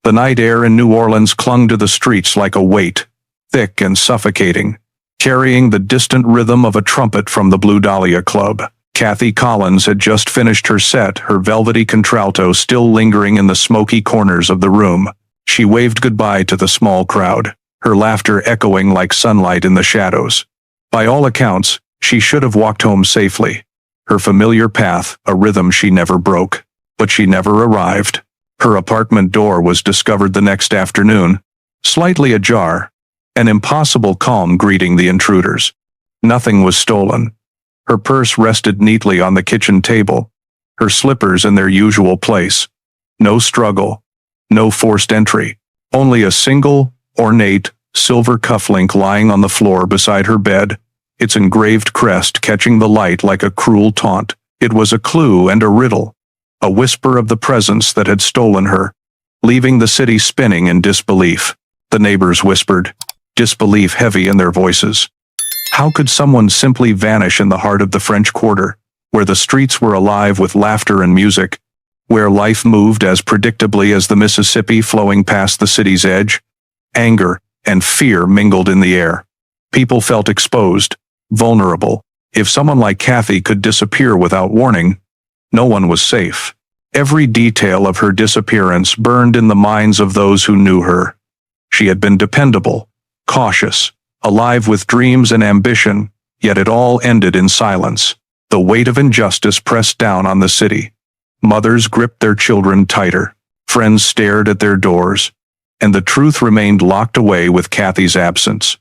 The night air in New Orleans clung to the streets like a weight, thick and suffocating, carrying the distant rhythm of a trumpet from the Blue Dahlia Club. Kathy Collins had just finished her set, her velvety contralto still lingering in the smoky corners of the room. She waved goodbye to the small crowd, her laughter echoing like sunlight in the shadows. By all accounts, she should have walked home safely. Her familiar path, a rhythm she never broke. But she never arrived. Her apartment door was discovered the next afternoon, slightly ajar, an impossible calm greeting the intruders. Nothing was stolen. Her purse rested neatly on the kitchen table, her slippers in their usual place. No struggle, no forced entry, only a single, ornate, silver cufflink lying on the floor beside her bed, its engraved crest catching the light like a cruel taunt. It was a clue and a riddle, a whisper of the presence that had stolen her, leaving the city spinning in disbelief. The neighbors whispered, disbelief heavy in their voices. How could someone simply vanish in the heart of the French Quarter, where the streets were alive with laughter and music, where life moved as predictably as the Mississippi flowing past the city's edge? Anger and fear mingled in the air. People felt exposed, vulnerable. If someone like Kathy could disappear without warning, no one was safe. Every detail of her disappearance burned in the minds of those who knew her. She had been dependable, cautious, alive with dreams and ambition, yet it all ended in silence. The weight of injustice pressed down on the city. Mothers gripped their children tighter, friends stared at their doors, and the truth remained locked away with Kathy's absence,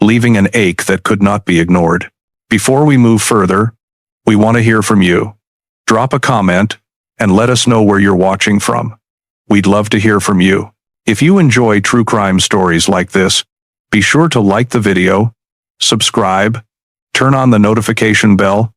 leaving an ache that could not be ignored. Before we move further, we want to hear from you. Drop a comment and let us know where you're watching from. We'd love to hear from you. If you enjoy true crime stories like this, be sure to like the video, subscribe, turn on the notification bell,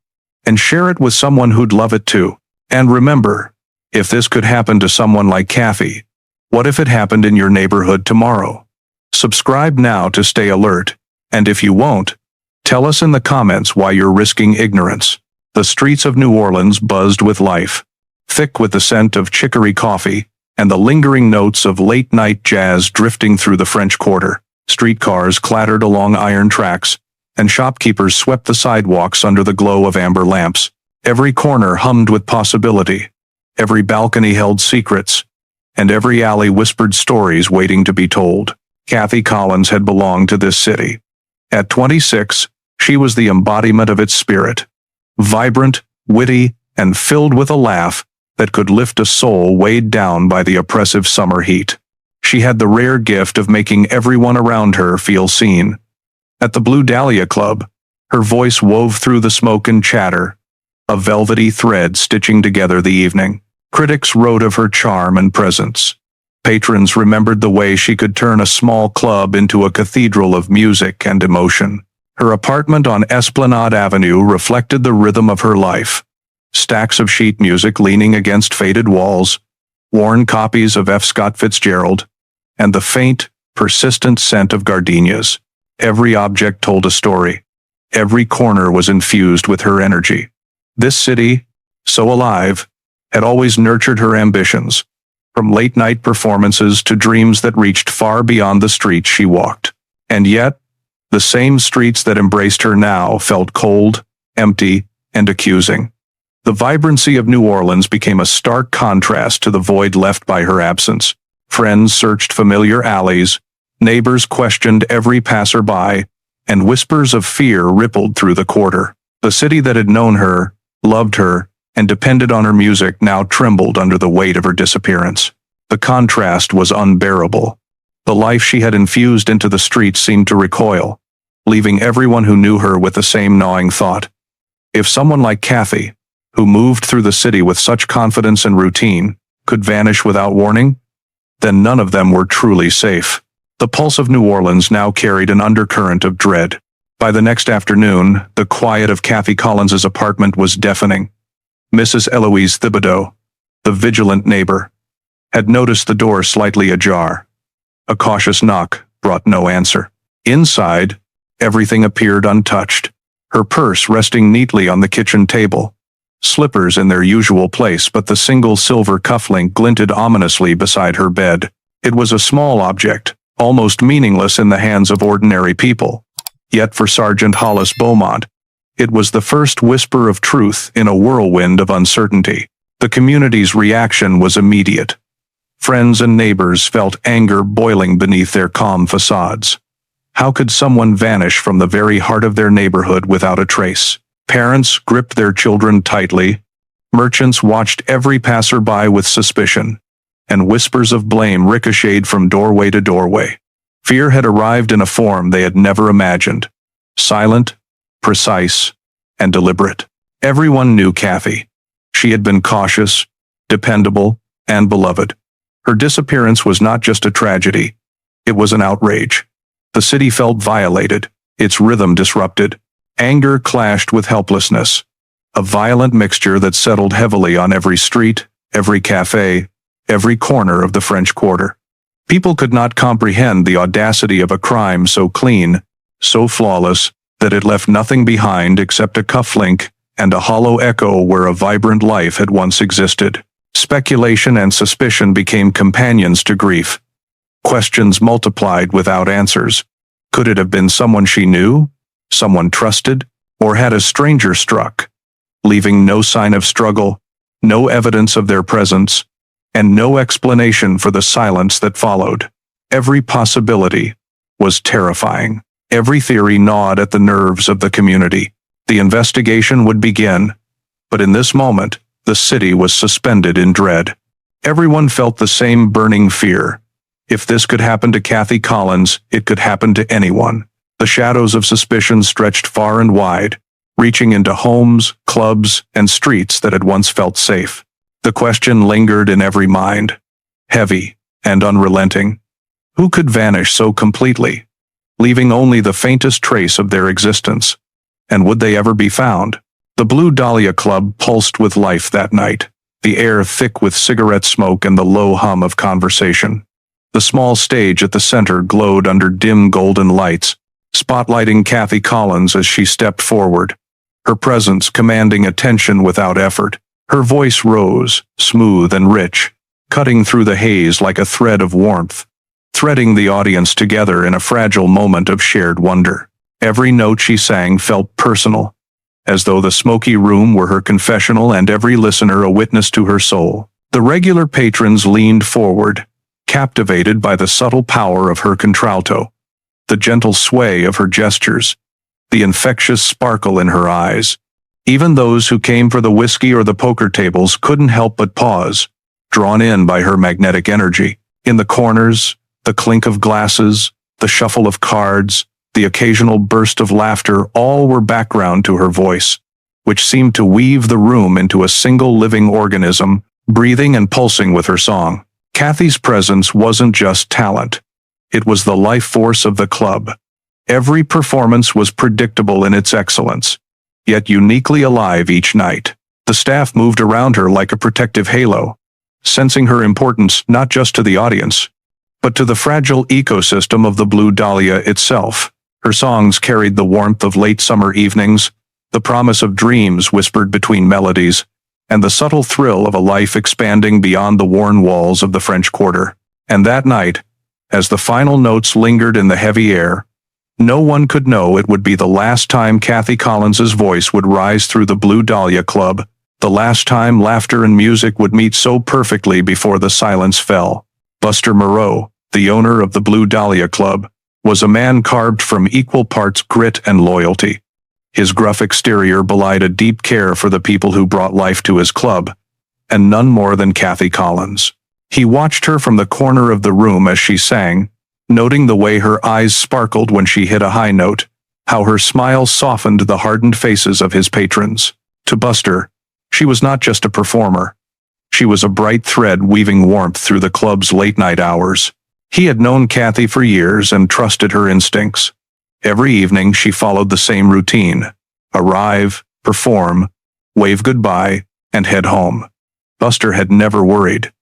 and share it with someone who'd love it too. And remember, if this could happen to someone like Kathy, what if it happened in your neighborhood tomorrow? Subscribe now to stay alert, and if you won't, tell us in the comments why you're risking ignorance. The streets of New Orleans buzzed with life, thick with the scent of chicory coffee and the lingering notes of late-night jazz drifting through the French Quarter. Streetcars clattered along iron tracks, and shopkeepers swept the sidewalks under the glow of amber lamps. Every corner hummed with possibility, every balcony held secrets, and every alley whispered stories waiting to be told. Kathy Collins had belonged to this city. At 26, she was the embodiment of its spirit. Vibrant, witty, and filled with a laugh that could lift a soul weighed down by the oppressive summer heat. She had the rare gift of making everyone around her feel seen. At the Blue Dahlia Club, her voice wove through the smoke and chatter, a velvety thread stitching together the evening. Critics wrote of her charm and presence. Patrons remembered the way she could turn a small club into a cathedral of music and emotion. Her apartment on Esplanade Avenue reflected the rhythm of her life. Stacks of sheet music leaning against faded walls, worn copies of F. Scott Fitzgerald, and the faint, persistent scent of gardenias. Every object told a story. Every corner was infused with her energy. This city, so alive, had always nurtured her ambitions, from late-night performances to dreams that reached far beyond the streets she walked. And yet, the same streets that embraced her now felt cold, empty, and accusing. The vibrancy of New Orleans became a stark contrast to the void left by her absence. Friends searched familiar alleys, neighbors questioned every passerby, and whispers of fear rippled through the quarter. The city that had known her, loved her, and depended on her music now trembled under the weight of her disappearance. The contrast was unbearable. The life she had infused into the streets seemed to recoil, leaving everyone who knew her with the same gnawing thought. If someone like Kathy, who moved through the city with such confidence and routine, could vanish without warning, then none of them were truly safe. The pulse of New Orleans now carried an undercurrent of dread. By the next afternoon, the quiet of Kathy Collins's apartment was deafening. Mrs. Eloise Thibodeau, the vigilant neighbor, had noticed the door slightly ajar. A cautious knock brought no answer. Inside, everything appeared untouched, her purse resting neatly on the kitchen table, slippers in their usual place, but the single silver cufflink glinted ominously beside her bed. It was a small object, almost meaningless in the hands of ordinary people. Yet for Sergeant Hollis Beaumont, it was the first whisper of truth in a whirlwind of uncertainty. The community's reaction was immediate. Friends and neighbors felt anger boiling beneath their calm facades. How could someone vanish from the very heart of their neighborhood without a trace? Parents gripped their children tightly. Merchants watched every passerby with suspicion, and whispers of blame ricocheted from doorway to doorway. Fear had arrived in a form they had never imagined. Silent, precise, and deliberate. Everyone knew Kathy. She had been cautious, dependable, and beloved. Her disappearance was not just a tragedy. It was an outrage. The city felt violated, its rhythm disrupted. Anger clashed with helplessness. A violent mixture that settled heavily on every street, every cafe, every corner of the French Quarter. People could not comprehend the audacity of a crime so clean, so flawless, that it left nothing behind except a cufflink and a hollow echo where a vibrant life had once existed. Speculation and suspicion became companions to grief. Questions multiplied without answers. Could it have been someone she knew, someone trusted, or had a stranger struck, leaving no sign of struggle, no evidence of their presence, and no explanation for the silence that followed? Every possibility was terrifying. Every theory gnawed at the nerves of the community. The investigation would begin, but in this moment, the city was suspended in dread. Everyone felt the same burning fear. If this could happen to Kathy Collins, it could happen to anyone. The shadows of suspicion stretched far and wide, reaching into homes, clubs, and streets that had once felt safe. The question lingered in every mind, heavy and unrelenting. Who could vanish so completely, leaving only the faintest trace of their existence? And would they ever be found? The Blue Dahlia Club pulsed with life that night, the air thick with cigarette smoke and the low hum of conversation. The small stage at the center glowed under dim golden lights, spotlighting Kathy Collins as she stepped forward, her presence commanding attention without effort. Her voice rose, smooth and rich, cutting through the haze like a thread of warmth, threading the audience together in a fragile moment of shared wonder. Every note she sang felt personal, as though the smoky room were her confessional and every listener a witness to her soul. The regular patrons leaned forward, captivated by the subtle power of her contralto, the gentle sway of her gestures, the infectious sparkle in her eyes. Even those who came for the whiskey or the poker tables couldn't help but pause, drawn in by her magnetic energy. In the corners, the clink of glasses, the shuffle of cards, the occasional burst of laughter, all were background to her voice, which seemed to weave the room into a single living organism, breathing and pulsing with her song. Kathy's presence wasn't just talent. It was the life force of the club. Every performance was predictable in its excellence, yet uniquely alive each night. The staff moved around her like a protective halo, sensing her importance not just to the audience, but to the fragile ecosystem of the Blue Dahlia itself. Her songs carried the warmth of late summer evenings, the promise of dreams whispered between melodies, and the subtle thrill of a life expanding beyond the worn walls of the French Quarter. And that night, as the final notes lingered in the heavy air, no one could know it would be the last time Kathy Collins's voice would rise through the Blue Dahlia Club, the last time laughter and music would meet so perfectly before the silence fell. Buster Moreau, the owner of the Blue Dahlia Club, was a man carved from equal parts grit and loyalty. His gruff exterior belied a deep care for the people who brought life to his club, and none more than Kathy Collins. He watched her from the corner of the room as she sang, noting the way her eyes sparkled when she hit a high note, how her smile softened the hardened faces of his patrons. To Buster, she was not just a performer. She was a bright thread weaving warmth through the club's late-night hours. He had known Kathy for years and trusted her instincts. Every evening she followed the same routine: arrive, perform, wave goodbye, and head home. Buster had never worried.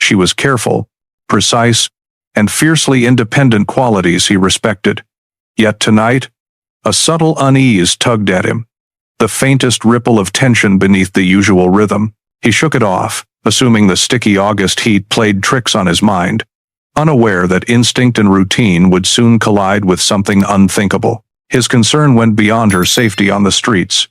She was careful, precise, and fiercely independent, qualities he respected. Yet tonight, a subtle unease tugged at him, the faintest ripple of tension beneath the usual rhythm. He shook it off, assuming the sticky August heat played tricks on his mind. unaware that instinct and routine would soon collide with something unthinkable. His concern went beyond her safety on the streets.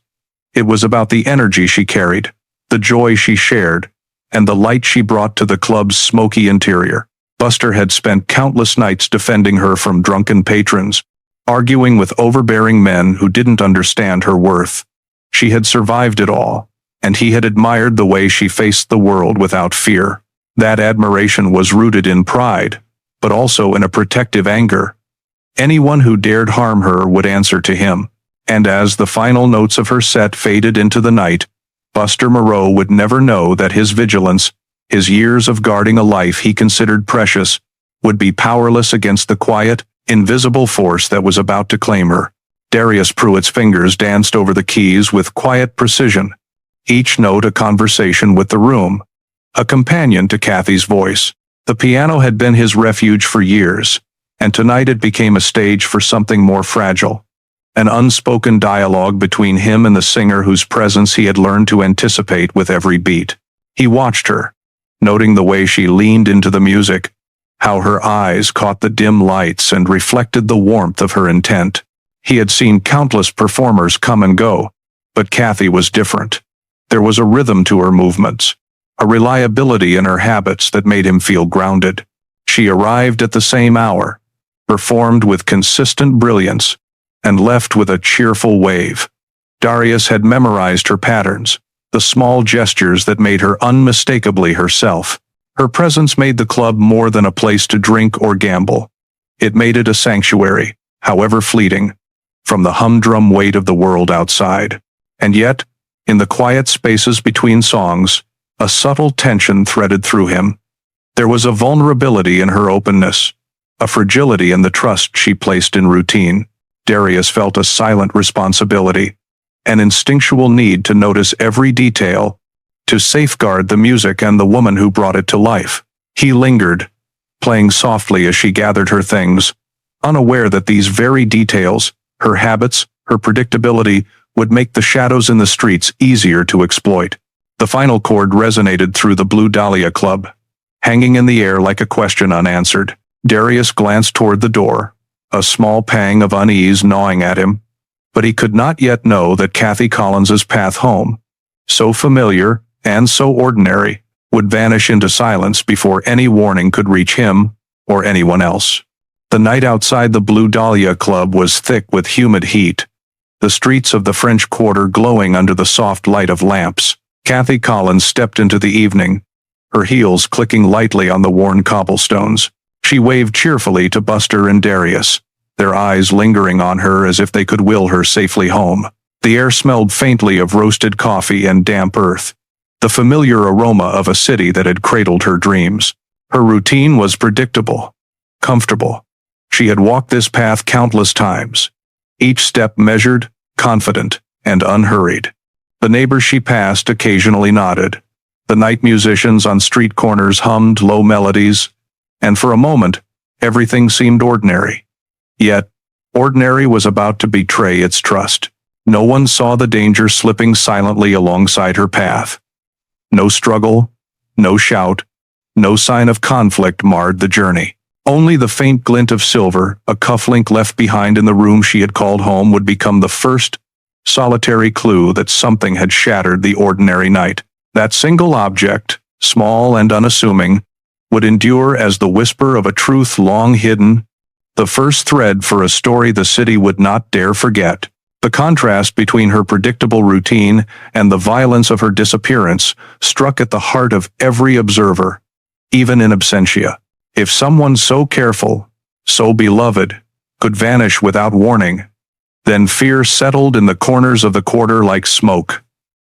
It was about the energy she carried, the joy she shared, and the light she brought to the club's smoky interior. Buster had spent countless nights defending her from drunken patrons, arguing with overbearing men who didn't understand her worth. She had survived it all, and he had admired the way she faced the world without fear. That admiration was rooted in pride, but also in a protective anger. Anyone who dared harm her would answer to him, and as the final notes of her set faded into the night, Buster Moreau would never know that his vigilance, his years of guarding a life he considered precious, would be powerless against the quiet, invisible force that was about to claim her. Darius Pruitt's fingers danced over the keys with quiet precision, each note a conversation with the room, a companion to Kathy's voice. The piano had been his refuge for years, and tonight it became a stage for something more fragile. An unspoken dialogue between him and the singer whose presence he had learned to anticipate with every beat. He watched her, noting the way she leaned into the music, how her eyes caught the dim lights and reflected the warmth of her intent. He had seen countless performers come and go, but Kathy was different. There was a rhythm to her movements, a reliability in her habits that made him feel grounded. She arrived at the same hour, performed with consistent brilliance, and left with a cheerful wave. Darius had memorized her patterns, the small gestures that made her unmistakably herself. Her presence made the club more than a place to drink or gamble. It made it a sanctuary, however fleeting, from the humdrum weight of the world outside. And yet, in the quiet spaces between songs, a subtle tension threaded through him. There was a vulnerability in her openness, a fragility in the trust she placed in routine. Darius felt a silent responsibility, an instinctual need to notice every detail, to safeguard the music and the woman who brought it to life. He lingered, playing softly as she gathered her things, unaware that these very details, her habits, her predictability, would make the shadows in the streets easier to exploit. The final chord resonated through the Blue Dahlia Club, hanging in the air like a question unanswered. Darius glanced toward the door, a small pang of unease gnawing at him, but he could not yet know that Kathy Collins's path home, so familiar and so ordinary, would vanish into silence before any warning could reach him or anyone else. The night outside the Blue Dahlia Club was thick with humid heat, the streets of the French Quarter glowing under the soft light of lamps. Kathy Collins stepped into the evening, her heels clicking lightly on the worn cobblestones. She waved cheerfully to Buster and Darius, their eyes lingering on her as if they could will her safely home. The air smelled faintly of roasted coffee and damp earth, the familiar aroma of a city that had cradled her dreams. Her routine was predictable, comfortable. She had walked this path countless times, each step measured, confident, and unhurried. The neighbors she passed occasionally nodded. The night musicians on street corners hummed low melodies, and for a moment, everything seemed ordinary. Yet, ordinary was about to betray its trust. No one saw the danger slipping silently alongside her path. No struggle, no shout, no sign of conflict marred the journey. Only the faint glint of silver, a cufflink left behind in the room she had called home, would become the first solitary clue that something had shattered the ordinary night. That single object, small and unassuming, would endure as the whisper of a truth long hidden, the first thread for a story the city would not dare forget. The contrast between her predictable routine and the violence of her disappearance struck at the heart of every observer, even in absentia. If someone so careful, so beloved, could vanish without warning, then fear settled in the corners of the quarter like smoke,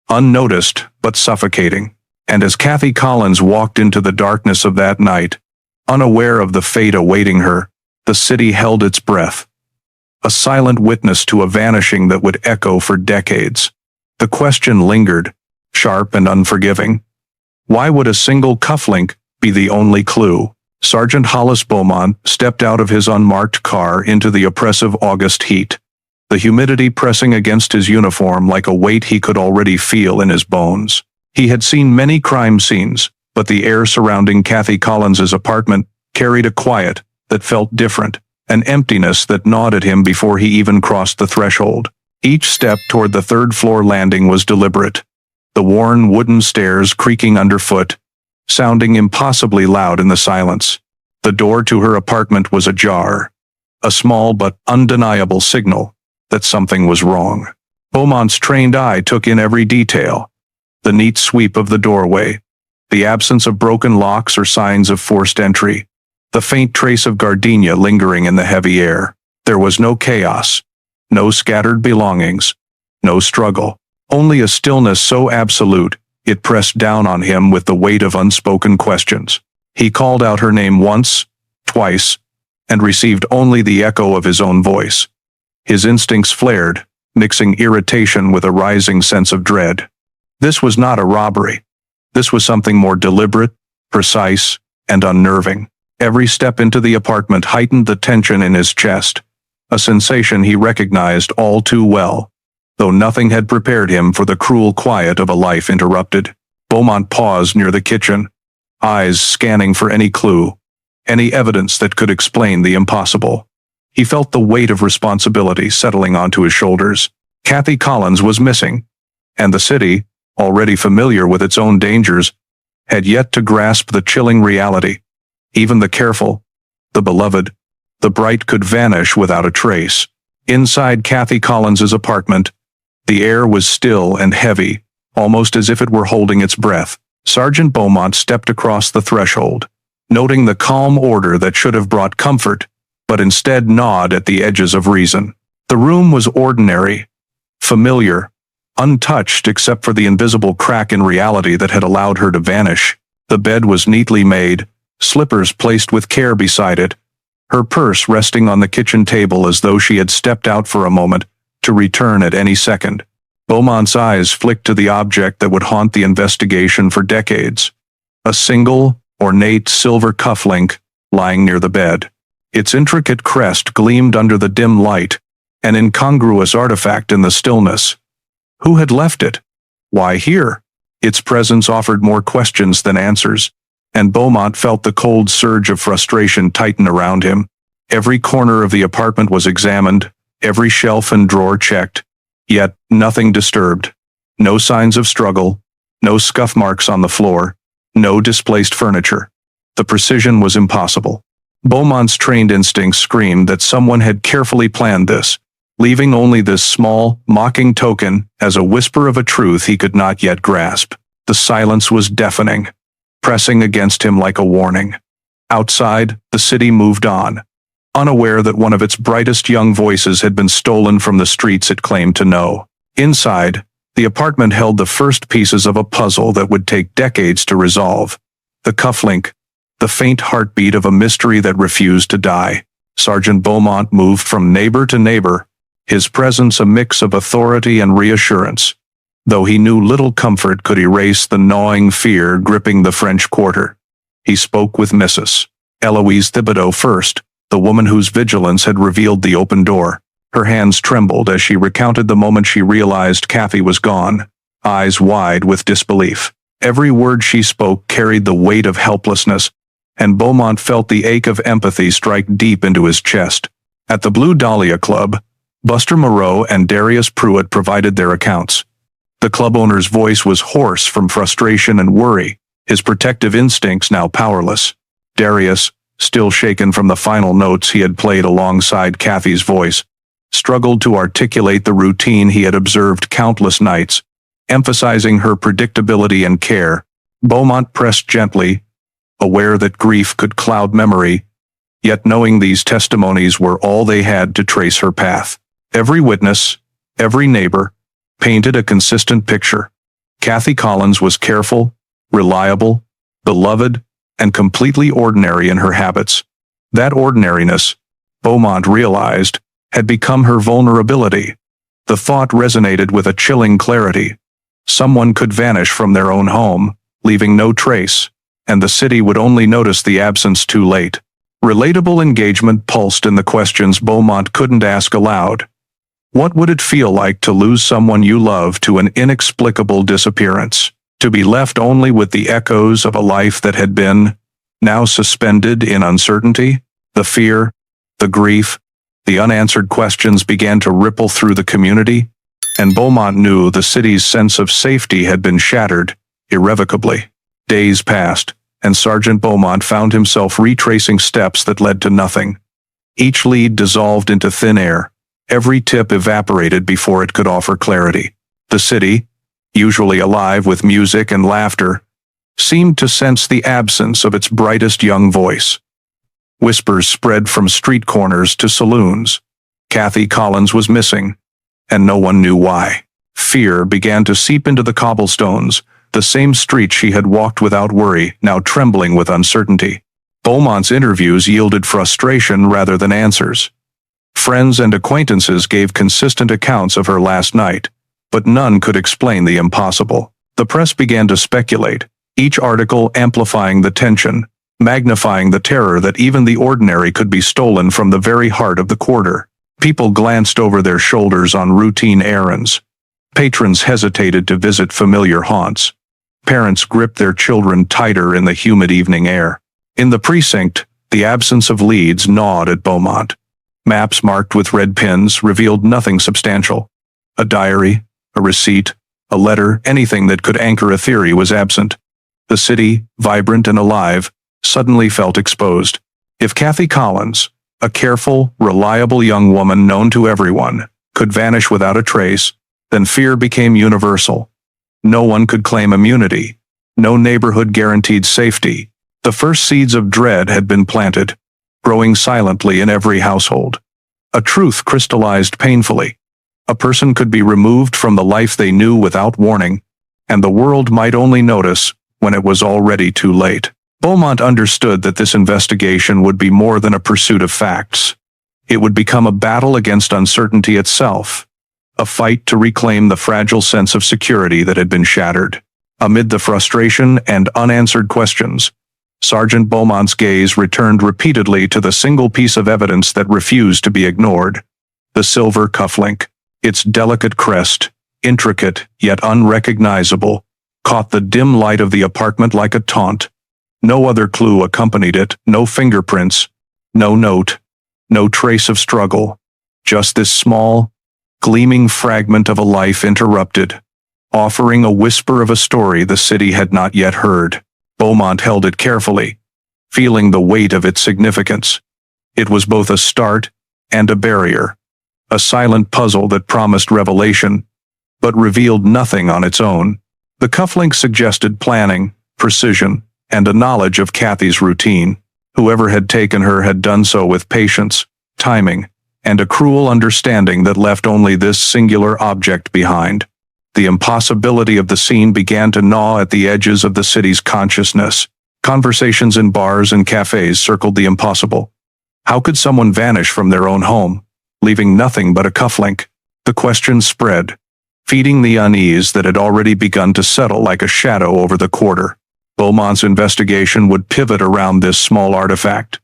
unnoticed but suffocating. And as Kathy Collins walked into the darkness of that night, unaware of the fate awaiting her, the city held its breath, a silent witness to a vanishing that would echo for decades. The question lingered, sharp and unforgiving. Why would a single cufflink be the only clue? Sergeant Hollis Beaumont stepped out of his unmarked car into the oppressive August heat, the humidity pressing against his uniform like a weight he could already feel in his bones. He had seen many crime scenes, but the air surrounding Kathy Collins's apartment carried a quiet that felt different, an emptiness that gnawed at him before he even crossed the threshold. Each step toward the third-floor landing was deliberate, the worn wooden stairs creaking underfoot, sounding impossibly loud in the silence. The door to her apartment was ajar, a small but undeniable signal that something was wrong. Beaumont's trained eye took in every detail: the neat sweep of the doorway, the absence of broken locks or signs of forced entry, the faint trace of gardenia lingering in the heavy air. There was no chaos, no scattered belongings, no struggle, only a stillness so absolute it pressed down on him with the weight of unspoken questions. He called out her name once, twice, and received only the echo of his own voice. His instincts flared, mixing irritation with a rising sense of dread. This was not a robbery. This was something more deliberate, precise, and unnerving. Every step into the apartment heightened the tension in his chest, a sensation he recognized all too well, though nothing had prepared him for the cruel quiet of a life interrupted. Beaumont paused near the kitchen, eyes scanning for any clue, any evidence that could explain the impossible. He felt the weight of responsibility settling onto his shoulders. Kathy Collins was missing, and the city, already familiar with its own dangers, had yet to grasp the chilling reality. Even the careful, the beloved, the bright could vanish without a trace. Inside Kathy Collins's apartment, the air was still and heavy, almost as if it were holding its breath. Sergeant Beaumont stepped across the threshold, noting the calm order that should have brought comfort, but instead gnawed at the edges of reason. The room was ordinary, familiar, untouched except for the invisible crack in reality that had allowed her to vanish. The bed was neatly made, slippers placed with care beside it, her purse resting on the kitchen table as though she had stepped out for a moment to return at any second. Beaumont's eyes flicked to the object that would haunt the investigation for decades: a single, ornate silver cufflink lying near the bed. Its intricate crest gleamed under the dim light, an incongruous artifact in the stillness. Who had left it? Why here? Its presence offered more questions than answers, and Beaumont felt the cold surge of frustration tighten around him. Every corner of the apartment was examined, every shelf and drawer checked, yet nothing disturbed. No signs of struggle, no scuff marks on the floor, no displaced furniture. The precision was impossible. Beaumont's trained instincts screamed that someone had carefully planned this, leaving only this small, mocking token as a whisper of a truth he could not yet grasp. The silence was deafening, pressing against him like a warning. Outside, the city moved on, unaware that one of its brightest young voices had been stolen from the streets it claimed to know. Inside, the apartment held the first pieces of a puzzle that would take decades to resolve. The cufflink, the faint heartbeat of a mystery that refused to die. Sergeant Beaumont moved from neighbor to neighbor, his presence a mix of authority and reassurance, though he knew little comfort could erase the gnawing fear gripping the French Quarter. He spoke with Mrs. Eloise Thibodeau first, the woman whose vigilance had revealed the open door. Her hands trembled as she recounted the moment she realized Kathy was gone, eyes wide with disbelief. Every word she spoke carried the weight of helplessness, and Beaumont felt the ache of empathy strike deep into his chest. At the Blue Dahlia Club, Buster Moreau and Darius Pruitt provided their accounts. The club owner's voice was hoarse from frustration and worry, his protective instincts now powerless. Darius, still shaken from the final notes he had played alongside Kathy's voice, struggled to articulate the routine he had observed countless nights, emphasizing her predictability and care. Beaumont pressed gently, aware that grief could cloud memory, yet knowing these testimonies were all they had to trace her path. Every witness, every neighbor, painted a consistent picture. Kathy Collins was careful, reliable, beloved, and completely ordinary in her habits. That ordinariness, Beaumont realized, had become her vulnerability. The thought resonated with a chilling clarity. Someone could vanish from their own home, leaving no trace, and the city would only notice the absence too late. Relatable engagement pulsed in the questions Beaumont couldn't ask aloud. What would it feel like to lose someone you love to an inexplicable disappearance? To be left only with the echoes of a life that had been, now suspended in uncertainty. The fear, the grief, the unanswered questions began to ripple through the community, and Beaumont knew the city's sense of safety had been shattered, irrevocably. Days passed, and Sergeant Beaumont found himself retracing steps that led to nothing. Each lead dissolved into thin air. Every tip evaporated before it could offer clarity. The city, usually alive with music and laughter, seemed to sense the absence of its brightest young voice. Whispers spread from street corners to saloons. Kathy Collins was missing, and no one knew why. Fear began to seep into the cobblestones, the same street she had walked without worry, now trembling with uncertainty. Beaumont's interviews yielded frustration rather than answers. Friends and acquaintances gave consistent accounts of her last night, but none could explain the impossible. The press began to speculate, each article amplifying the tension, magnifying the terror that even the ordinary could be stolen from the very heart of the quarter. People glanced over their shoulders on routine errands. Patrons hesitated to visit familiar haunts. Parents gripped their children tighter in the humid evening air. In the precinct, the absence of leads gnawed at Beaumont. Maps marked with red pins revealed nothing substantial. A diary, a receipt, a letter, anything that could anchor a theory was absent. The city, vibrant and alive, suddenly felt exposed. If Kathy Collins, a careful, reliable young woman known to everyone, could vanish without a trace, then fear became universal. No one could claim immunity. No neighborhood guaranteed safety. The first seeds of dread had been planted, growing silently in every household. A truth crystallized painfully. A person could be removed from the life they knew without warning, and the world might only notice when it was already too late. Beaumont understood that this investigation would be more than a pursuit of facts. It would become a battle against uncertainty itself, a fight to reclaim the fragile sense of security that had been shattered. Amid the frustration and unanswered questions, Sergeant Beaumont's gaze returned repeatedly to the single piece of evidence that refused to be ignored: the silver cufflink. Its delicate crest, intricate yet unrecognizable, caught the dim light of the apartment like a taunt. No other clue accompanied it, no fingerprints, no note, no trace of struggle. Just this small, gleaming fragment of a life interrupted, offering a whisper of a story the city had not yet heard. Beaumont held it carefully, feeling the weight of its significance. It was both a start and a barrier, a silent puzzle that promised revelation, but revealed nothing on its own. The cufflink suggested planning, precision, and a knowledge of Kathy's routine. Whoever had taken her had done so with patience, timing, and a cruel understanding that left only this singular object behind. The impossibility of the scene began to gnaw at the edges of the city's consciousness. Conversations in bars and cafes circled the impossible. How could someone vanish from their own home, leaving nothing but a cufflink? The question spread, feeding the unease that had already begun to settle like a shadow over the quarter. Beaumont's investigation would pivot around this small artifact,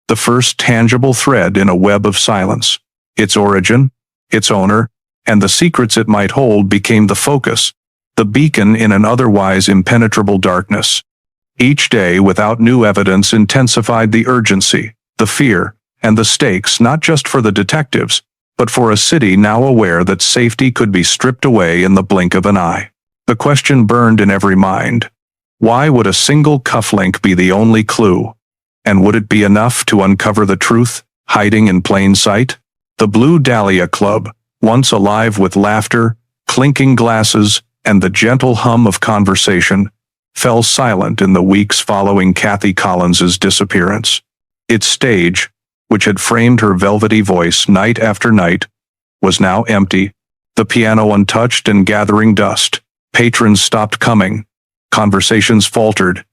the first tangible thread in a web of silence. Its origin, its owner, and the secrets it might hold became the focus, the beacon in an otherwise impenetrable darkness. Each day without new evidence intensified the urgency, the fear, and the stakes, not just for the detectives, but for a city now aware that safety could be stripped away in the blink of an eye. The question burned in every mind. Why would a single cufflink be the only clue? And would it be enough to uncover the truth, hiding in plain sight? The Blue Dahlia Club, once alive with laughter, clinking glasses, and the gentle hum of conversation, fell silent in the weeks following Kathy Collins's disappearance. Its stage, which had framed her velvety voice night after night, was now empty, the piano untouched and gathering dust. Patrons stopped coming, conversations faltered,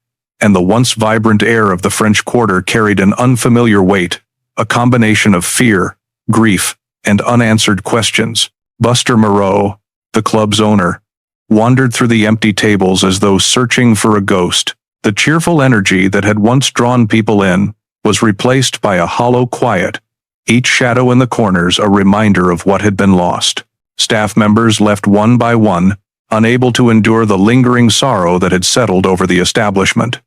and the once vibrant air of the French Quarter carried an unfamiliar weight, a combination of fear, grief, and unanswered questions. Buster Moreau, the club's owner, wandered through the empty tables as though searching for a ghost. The cheerful energy that had once drawn people in was replaced by a hollow quiet, each shadow in the corners a reminder of what had been lost. Staff members left one by one, unable to endure the lingering sorrow that had settled over the establishment.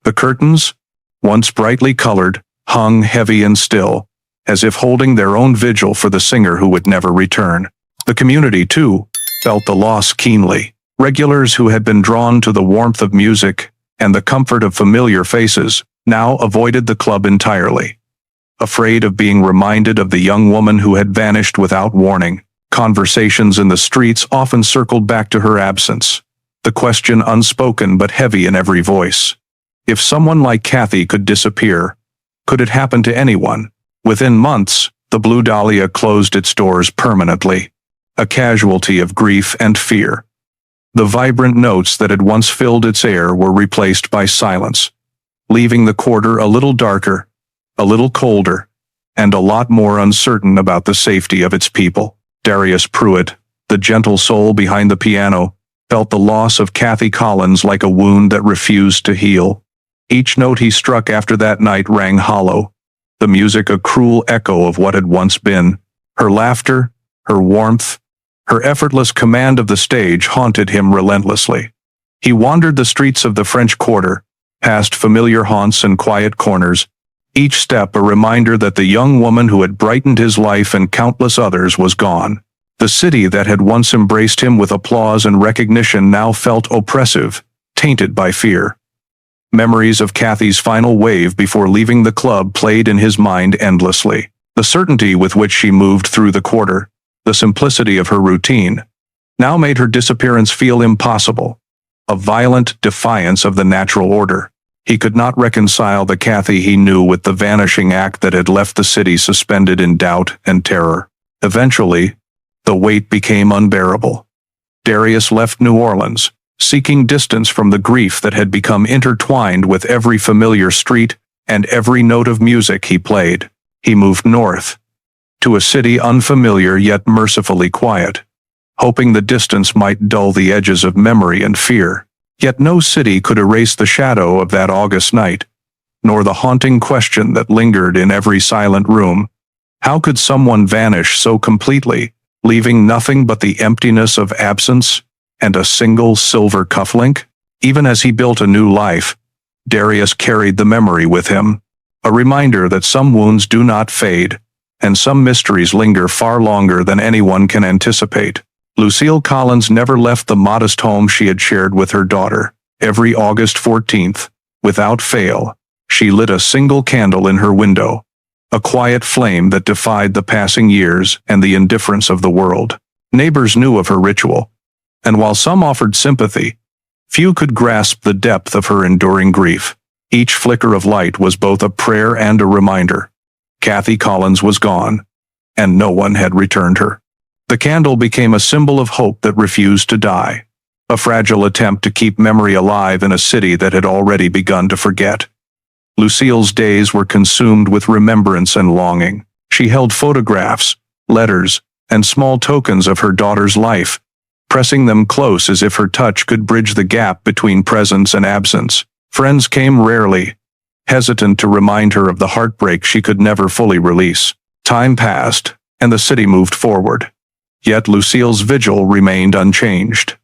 The curtains, once brightly colored, hung heavy and still, as if holding their own vigil for the singer who would never return. The community, too, felt the loss keenly. Regulars who had been drawn to the warmth of music and the comfort of familiar faces now avoided the club entirely. Afraid of being reminded of the young woman who had vanished without warning, conversations in the streets often circled back to her absence, the question unspoken but heavy in every voice. If someone like Kathy could disappear, could it happen to anyone? Within months, the Blue Dahlia closed its doors permanently, a casualty of grief and fear. The vibrant notes that had once filled its air were replaced by silence, leaving the quarter a little darker, a little colder, and a lot more uncertain about the safety of its people. Darius Pruitt, the gentle soul behind the piano, felt the loss of Kathy Collins like a wound that refused to heal. Each note he struck after that night rang hollow, the music a cruel echo of what had once been. Her laughter, her warmth, her effortless command of the stage haunted him relentlessly. He wandered the streets of the French Quarter, past familiar haunts and quiet corners, each step a reminder that the young woman who had brightened his life and countless others was gone. The city that had once embraced him with applause and recognition now felt oppressive, tainted by fear. Memories of Kathy's final wave before leaving the club played in his mind endlessly. The certainty with which she moved through the quarter, the simplicity of her routine, now made her disappearance feel impossible, a violent defiance of the natural order. He could not reconcile the Kathy he knew with the vanishing act that had left the city suspended in doubt and terror. Eventually, the weight became unbearable. Darius left New Orleans, seeking distance from the grief that had become intertwined with every familiar street and every note of music he played. He moved north, to a city unfamiliar yet mercifully quiet, hoping the distance might dull the edges of memory and fear. Yet no city could erase the shadow of that August night, nor the haunting question that lingered in every silent room. How could someone vanish so completely, leaving nothing but the emptiness of absence and a single silver cufflink? Even as he built a new life, Darius carried the memory with him, a reminder that some wounds do not fade, and some mysteries linger far longer than anyone can anticipate. Lucille Collins never left the modest home she had shared with her daughter. Every August 14th, without fail, she lit a single candle in her window, a quiet flame that defied the passing years and the indifference of the world. Neighbors knew of her ritual, and while some offered sympathy, few could grasp the depth of her enduring grief. Each flicker of light was both a prayer and a reminder. Kathy Collins was gone, and no one had returned her. The candle became a symbol of hope that refused to die, a fragile attempt to keep memory alive in a city that had already begun to forget. Lucille's days were consumed with remembrance and longing. She held photographs, letters, and small tokens of her daughter's life, pressing them close as if her touch could bridge the gap between presence and absence. Friends came rarely, hesitant to remind her of the heartbreak she could never fully release. Time passed, and the city moved forward. Yet Lucille's vigil remained unchanged.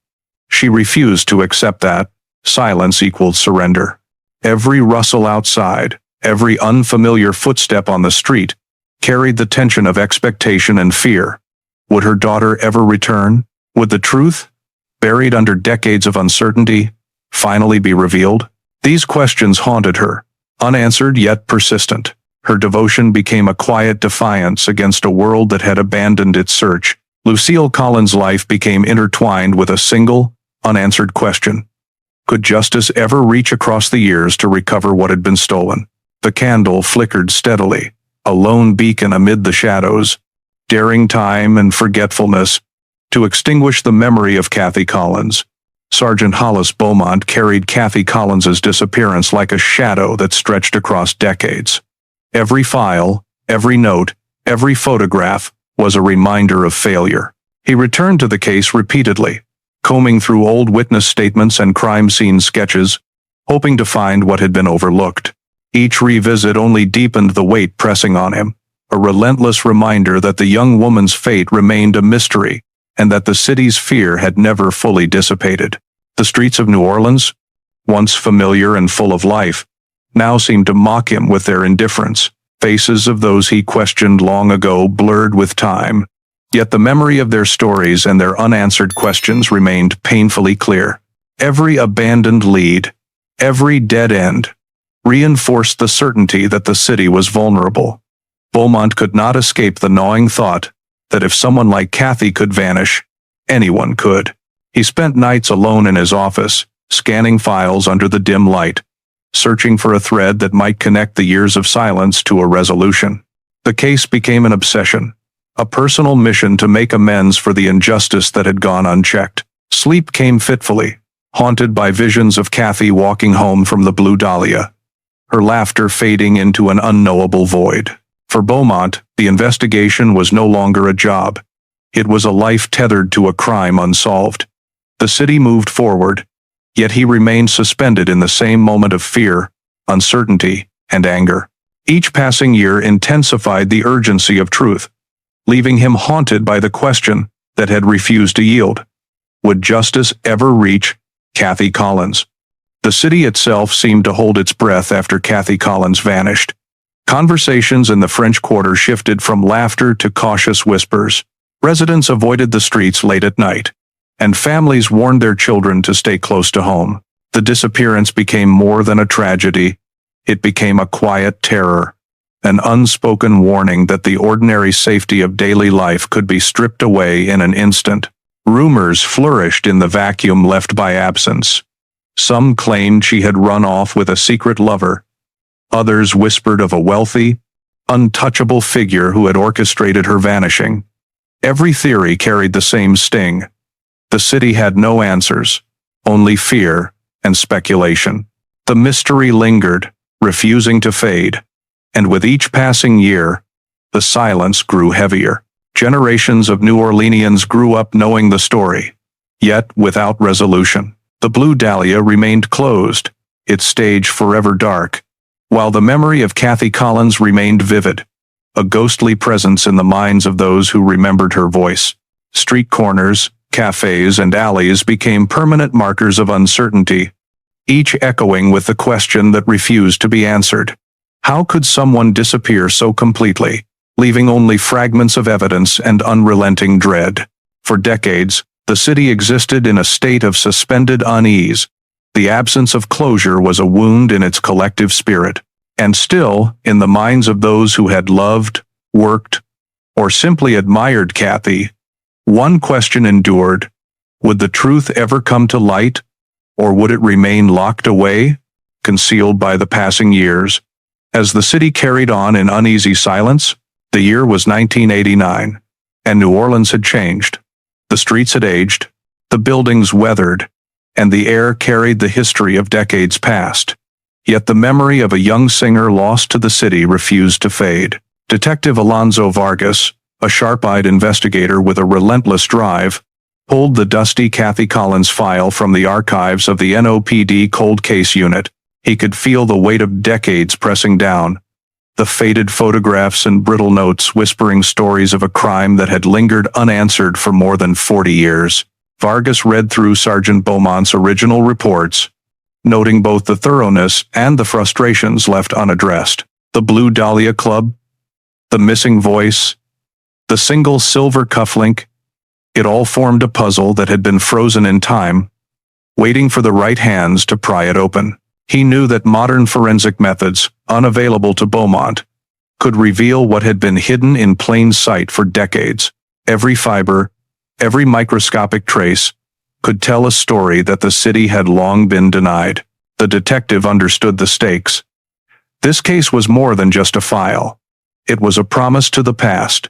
She refused to accept that silence equaled surrender. Every rustle outside, every unfamiliar footstep on the street, carried the tension of expectation and fear. Would her daughter ever return? Would the truth, buried under decades of uncertainty, finally be revealed? These questions haunted her, unanswered yet persistent. Her devotion became a quiet defiance against a world that had abandoned its search. Lucille Collins' life became intertwined with a single, unanswered question. Could justice ever reach across the years to recover what had been stolen? The candle flickered steadily, a lone beacon amid the shadows, daring time and forgetfulness to extinguish the memory of Kathy Collins. Sergeant Hollis Beaumont carried Kathy Collins's disappearance like a shadow that stretched across decades. Every file, every note, every photograph was a reminder of failure. He returned to the case repeatedly, combing through old witness statements and crime scene sketches, hoping to find what had been overlooked. Each revisit only deepened the weight pressing on him, a relentless reminder that the young woman's fate remained a mystery, and that the city's fear had never fully dissipated. The streets of New Orleans, once familiar and full of life, now seemed to mock him with their indifference. Faces of those he questioned long ago blurred with time, yet the memory of their stories and their unanswered questions remained painfully clear. Every abandoned lead, every dead end, reinforced the certainty that the city was vulnerable. Beaumont could not escape the gnawing thought that if someone like Kathy could vanish, anyone could. He spent nights alone in his office, scanning files under the dim light, searching for a thread that might connect the years of silence to a resolution. The case became an obsession, a personal mission to make amends for the injustice that had gone unchecked. Sleep came fitfully, haunted by visions of Kathy walking home from the Blue Dahlia, her laughter fading into an unknowable void. For Beaumont, the investigation was no longer a job. It was a life tethered to a crime unsolved. The city moved forward, yet he remained suspended in the same moment of fear, uncertainty, and anger. Each passing year intensified the urgency of truth, leaving him haunted by the question that had refused to yield. Would justice ever reach Kathy Collins? The city itself seemed to hold its breath after Kathy Collins vanished. Conversations in the French Quarter shifted from laughter to cautious whispers. Residents avoided the streets late at night, and families warned their children to stay close to home. The disappearance became more than a tragedy. It became a quiet terror, an unspoken warning that the ordinary safety of daily life could be stripped away in an instant. Rumors flourished in the vacuum left by absence. Some claimed she had run off with a secret lover. Others whispered of a wealthy, untouchable figure who had orchestrated her vanishing. Every theory carried the same sting. The city had no answers, only fear and speculation. The mystery lingered, refusing to fade, and with each passing year, the silence grew heavier. Generations of New Orleanians grew up knowing the story, yet without resolution. The Blue Dahlia remained closed, its stage forever dark, while the memory of Kathy Collins remained vivid, a ghostly presence in the minds of those who remembered her voice. Street corners, cafes, and alleys became permanent markers of uncertainty, each echoing with the question that refused to be answered. How could someone disappear so completely, leaving only fragments of evidence and unrelenting dread? For decades, the city existed in a state of suspended unease. The absence of closure was a wound in its collective spirit. And still, in the minds of those who had loved, worked, or simply admired Kathy, one question endured: would the truth ever come to light, or would it remain locked away, concealed by the passing years? As the city carried on in uneasy silence, the year was 1989, and New Orleans had changed. The streets had aged, the buildings weathered, and the air carried the history of decades past. Yet the memory of a young singer lost to the city refused to fade. Detective Alonzo Vargas, a sharp-eyed investigator with a relentless drive, pulled the dusty Kathy Collins file from the archives of the NOPD Cold Case Unit. He could feel the weight of decades pressing down, the faded photographs and brittle notes whispering stories of a crime that had lingered unanswered for more than 40 years. Vargas read through Sergeant Beaumont's original reports, noting both the thoroughness and the frustrations left unaddressed. The Blue Dahlia Club, the missing voice, the single silver cufflink, it all formed a puzzle that had been frozen in time, waiting for the right hands to pry it open. He knew that modern forensic methods, unavailable to Beaumont, could reveal what had been hidden in plain sight for decades. Every fiber, every microscopic trace, could tell a story that the city had long been denied. The detective understood the stakes. This case was more than just a file. It was a promise to the past,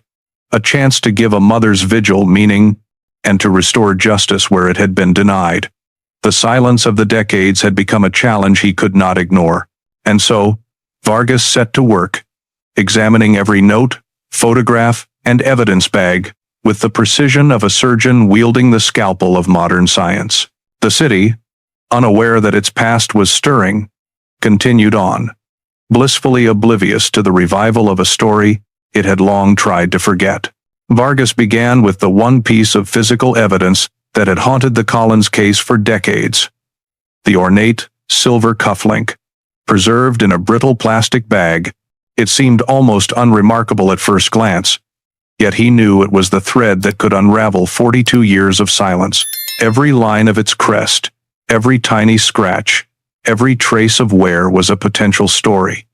a chance to give a mother's vigil meaning, and to restore justice where it had been denied. The silence of the decades had become a challenge he could not ignore. And so, Vargas set to work, examining every note, photograph, and evidence bag, with the precision of a surgeon wielding the scalpel of modern science. The city, unaware that its past was stirring, continued on, blissfully oblivious to the revival of a story it had long tried to forget. Vargas began with the one piece of physical evidence that had haunted the Collins case for decades: the ornate, silver cufflink. preserved in a brittle plastic bag. It seemed almost unremarkable at first glance, yet he knew it was the thread that could unravel 42 years of silence. Every line of its crest, every tiny scratch, every trace of wear was a potential story.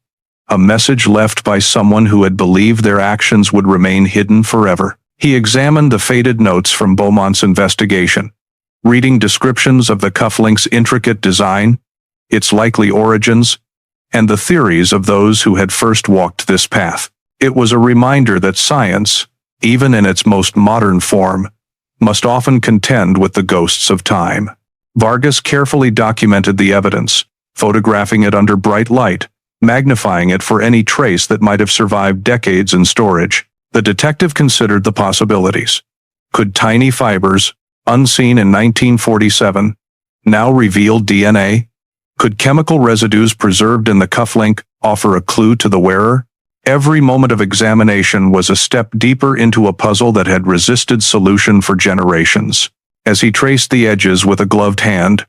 A message left by someone who had believed their actions would remain hidden forever. He examined the faded notes from Beaumont's investigation, reading descriptions of the cufflink's intricate design, its likely origins, and the theories of those who had first walked this path. It was a reminder that science, even in its most modern form, must often contend with the ghosts of time. Vargas carefully documented the evidence, photographing it under bright light, magnifying it for any trace that might have survived decades in storage. The detective considered the possibilities. Could tiny fibers, unseen in 1947, now reveal DNA? Could chemical residues preserved in the cufflink offer a clue to the wearer? Every moment of examination was a step deeper into a puzzle that had resisted solution for generations. As he traced the edges with a gloved hand,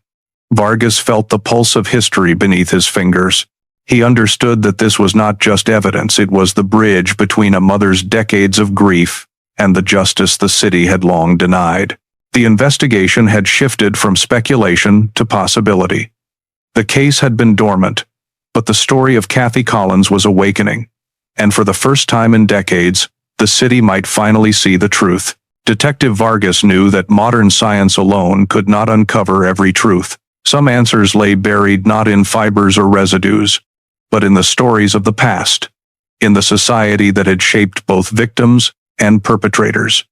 Vargas felt the pulse of history beneath his fingers. He understood that this was not just evidence, it was the bridge between a mother's decades of grief and the justice the city had long denied. The investigation had shifted from speculation to possibility. The case had been dormant, but the story of Kathy Collins was awakening, and for the first time in decades, the city might finally see the truth. Detective Vargas knew that modern science alone could not uncover every truth. Some answers lay buried not in fibers or residues, but in the stories of the past, in the society that had shaped both victims and perpetrators.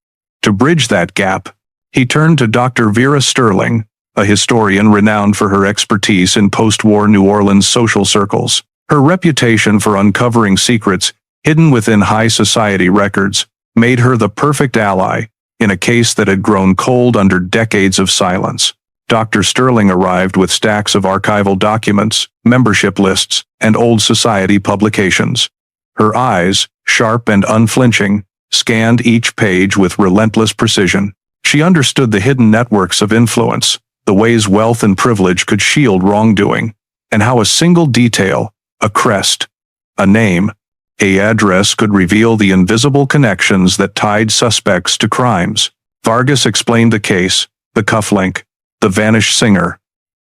To bridge that gap, he turned to Dr. Vera Sterling, a historian renowned for her expertise in post-war New Orleans social circles. Her reputation for uncovering secrets hidden within high society records made her the perfect ally in a case that had grown cold under decades of silence. Dr. Sterling arrived with stacks of archival documents, membership lists, and old society publications. Her eyes, sharp and unflinching, scanned each page with relentless precision. She understood the hidden networks of influence, the ways wealth and privilege could shield wrongdoing, and how a single detail, a crest, a name, an address could reveal the invisible connections that tied suspects to crimes. Vargas explained the case, the cufflink, the vanished singer,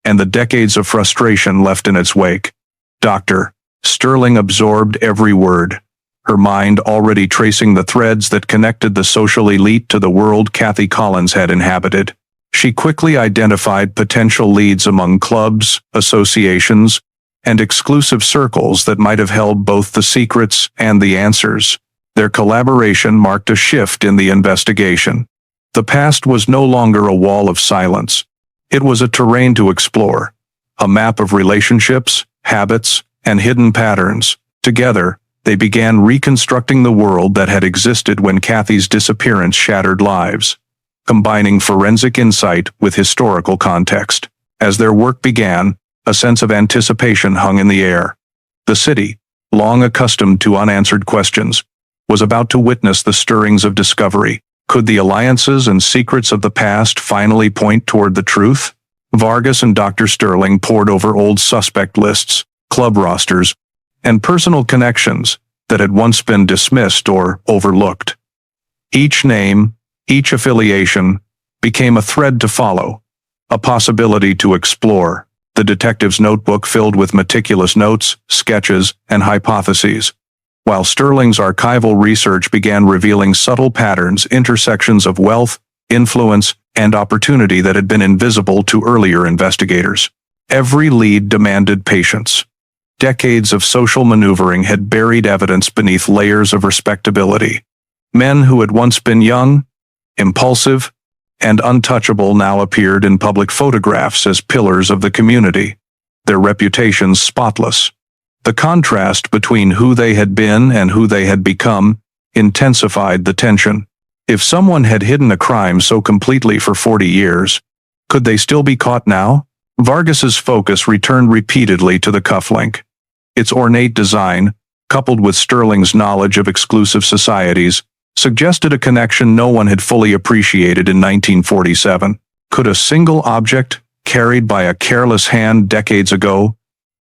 and the decades of frustration left in its wake. Dr. Sterling absorbed every word, her mind already tracing the threads that connected the social elite to the world Kathy Collins had inhabited. She quickly identified potential leads among clubs, associations, and exclusive circles that might have held both the secrets and the answers. Their collaboration marked a shift in the investigation. The past was no longer a wall of silence. It was a terrain to explore, a map of relationships, habits, and hidden patterns. Together, they began reconstructing the world that had existed when Kathy's disappearance shattered lives, combining forensic insight with historical context. As their work began, a sense of anticipation hung in the air. The city, long accustomed to unanswered questions, was about to witness the stirrings of discovery. Could the alliances and secrets of the past finally point toward the truth? Vargas and Dr. Sterling pored over old suspect lists, club rosters, and personal connections that had once been dismissed or overlooked. Each name, each affiliation, became a thread to follow, a possibility to explore. The detective's notebook filled with meticulous notes, sketches, and hypotheses, while Sterling's archival research began revealing subtle patterns, intersections of wealth, influence, and opportunity that had been invisible to earlier investigators. Every lead demanded patience. Decades of social maneuvering had buried evidence beneath layers of respectability. Men who had once been young, impulsive, and untouchable now appeared in public photographs as pillars of the community, their reputations spotless. The contrast between who they had been and who they had become intensified the tension. If someone had hidden a crime so completely for 40 years, could they still be caught now? Vargas's focus returned repeatedly to the cufflink. Its ornate design, coupled with Sterling's knowledge of exclusive societies, suggested a connection no one had fully appreciated in 1947. Could a single object, carried by a careless hand decades ago,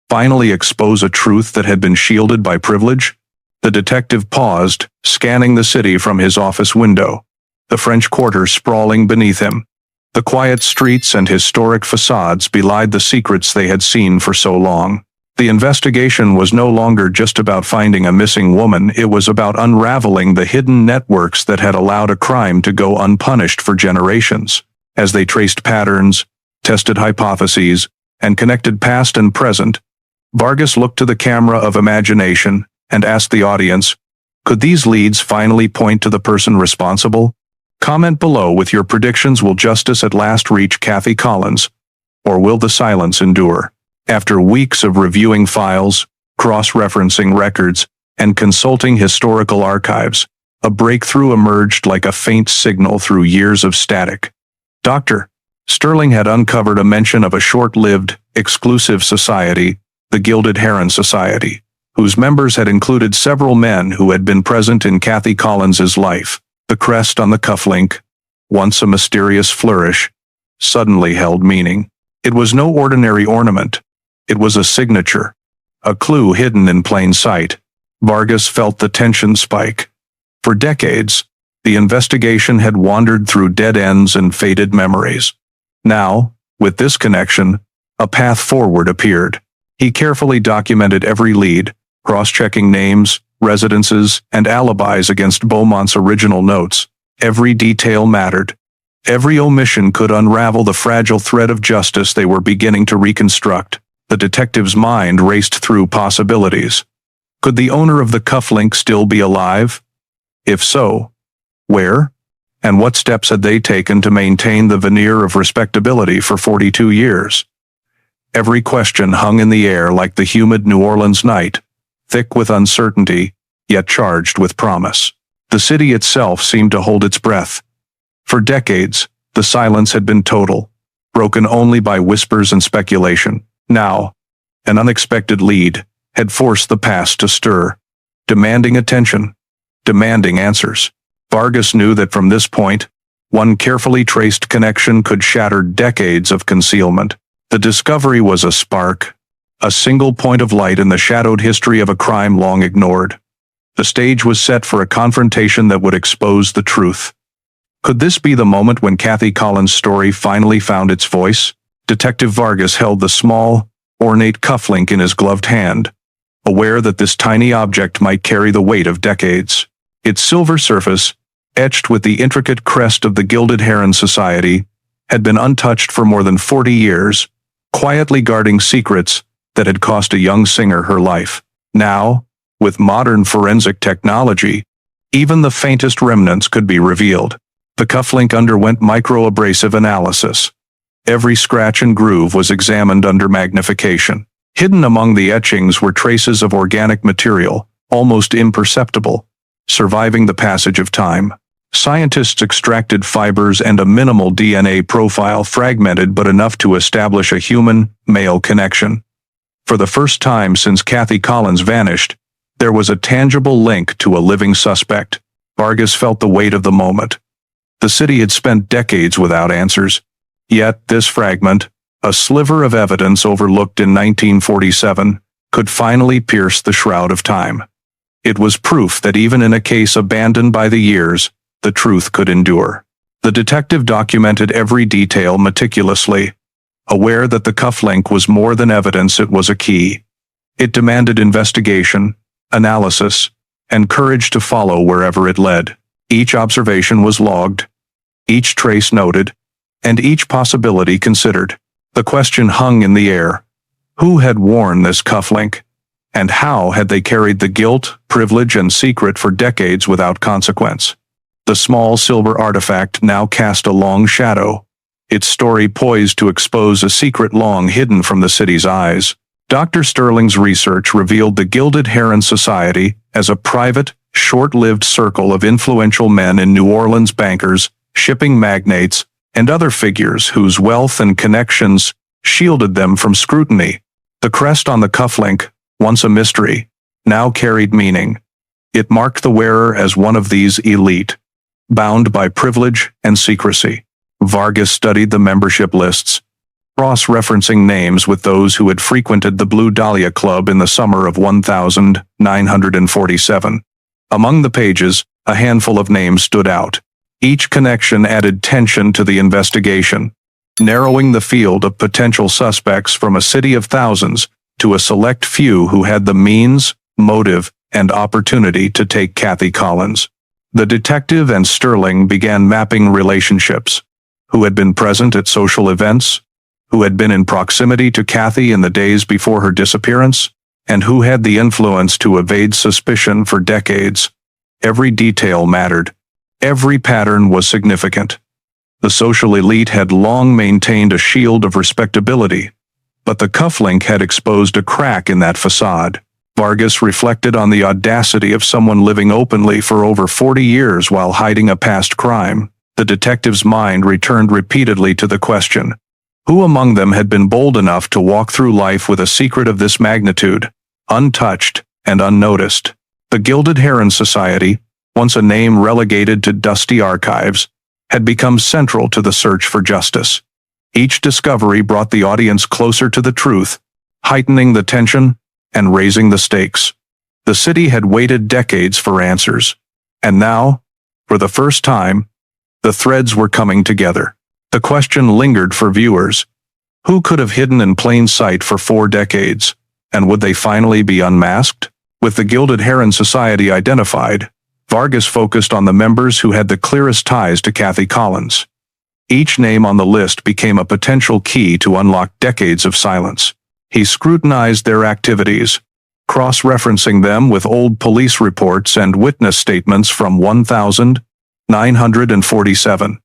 finally expose a truth that had been shielded by privilege? The detective paused, scanning the city from his office window, the French Quarter sprawling beneath him. The quiet streets and historic facades belied the secrets they had seen for so long. The investigation was no longer just about finding a missing woman, it was about unraveling the hidden networks that had allowed a crime to go unpunished for generations. As they traced patterns, tested hypotheses, and connected past and present, Vargas looked to the camera of imagination and asked the audience, could these leads finally point to the person responsible? Comment below with your predictions. Will justice at last reach Kathy Collins, or will the silence endure? After weeks of reviewing files, cross-referencing records, and consulting historical archives, a breakthrough emerged like a faint signal through years of static. Dr. Sterling had uncovered a mention of a short-lived, exclusive society, the Gilded Heron Society, whose members had included several men who had been present in Kathy Collins's life. The crest on the cufflink, once a mysterious flourish, suddenly held meaning. It was no ordinary ornament. It was a signature, a clue hidden in plain sight. Vargas felt the tension spike. For decades, the investigation had wandered through dead ends and faded memories. Now, with this connection, a path forward appeared. He carefully documented every lead, cross-checking names, residences, and alibis against Beaumont's original notes. Every detail mattered. Every omission could unravel the fragile thread of justice they were beginning to reconstruct. The detective's mind raced through possibilities. Could the owner of the cufflink still be alive? If so, where? And what steps had they taken to maintain the veneer of respectability for 42 years? Every question hung in the air like the humid New Orleans night, thick with uncertainty, yet charged with promise. The city itself seemed to hold its breath. For decades, the silence had been total, broken only by whispers and speculation. Now, an unexpected lead had forced the past to stir, demanding attention, demanding answers. Vargas knew that from this point, one carefully traced connection could shatter decades of concealment. The discovery was a spark, a single point of light in the shadowed history of a crime long ignored. The stage was set for a confrontation that would expose the truth. Could this be the moment when Kathy Collins' story finally found its voice? Detective Vargas held the small, ornate cufflink in his gloved hand, aware that this tiny object might carry the weight of decades. Its silver surface, etched with the intricate crest of the Gilded Heron Society, had been untouched for more than 40 years, quietly guarding secrets that had cost a young singer her life. Now, with modern forensic technology, even the faintest remnants could be revealed. The cufflink underwent microabrasive analysis. Every scratch and groove was examined under magnification. Hidden among the etchings were traces of organic material, almost imperceptible, surviving the passage of time. Scientists extracted fibers and a minimal DNA profile fragmented but enough to establish a human, male connection. For the first time since Kathy Collins vanished, there was a tangible link to a living suspect. Vargas felt the weight of the moment. The city had spent decades without answers. Yet this fragment, a sliver of evidence overlooked in 1947, could finally pierce the shroud of time. It was proof that even in a case abandoned by the years, the truth could endure. The detective documented every detail meticulously, aware that the cufflink was more than evidence, it was a key. It demanded investigation, analysis, and courage to follow wherever it led. Each observation was logged, each trace noted, and each possibility considered. The question hung in the air. Who had worn this cufflink? And how had they carried the guilt, privilege, and secret for decades without consequence? The small silver artifact now cast a long shadow, its story poised to expose a secret long hidden from the city's eyes. Dr. Sterling's research revealed the Gilded Heron Society as a private, short-lived circle of influential men in New Orleans, bankers, shipping magnates, and other figures whose wealth and connections shielded them from scrutiny. The crest on the cufflink, once a mystery, now carried meaning. It marked the wearer as one of these elite, bound by privilege and secrecy. Vargas studied the membership lists, cross-referencing names with those who had frequented the Blue Dahlia Club in the summer of 1947. Among the pages, a handful of names stood out. Each connection added tension to the investigation, narrowing the field of potential suspects from a city of thousands to a select few who had the means, motive, and opportunity to take Kathy Collins. The detective and Sterling began mapping relationships. Who had been present at social events? Who had been in proximity to Kathy in the days before her disappearance? And who had the influence to evade suspicion for decades? Every detail mattered. Every pattern was significant. The social elite had long maintained a shield of respectability, but the cufflink had exposed a crack in that facade. Vargas reflected on the audacity of someone living openly for over 40 years while hiding a past crime. The detective's mind returned repeatedly to the question, who among them had been bold enough to walk through life with a secret of this magnitude, untouched and unnoticed? The Gilded Heron Society, once a name relegated to dusty archives, had become central to the search for justice. Each discovery brought the audience closer to the truth, heightening the tension and raising the stakes. The city had waited decades for answers, and now, for the first time, the threads were coming together. The question lingered for viewers. Who could have hidden in plain sight for 4 decades, and would they finally be unmasked? With the Gilded Heron Society identified, Vargas focused on the members who had the clearest ties to Kathy Collins. Each name on the list became a potential key to unlock decades of silence. He scrutinized their activities, cross-referencing them with old police reports and witness statements from 1947.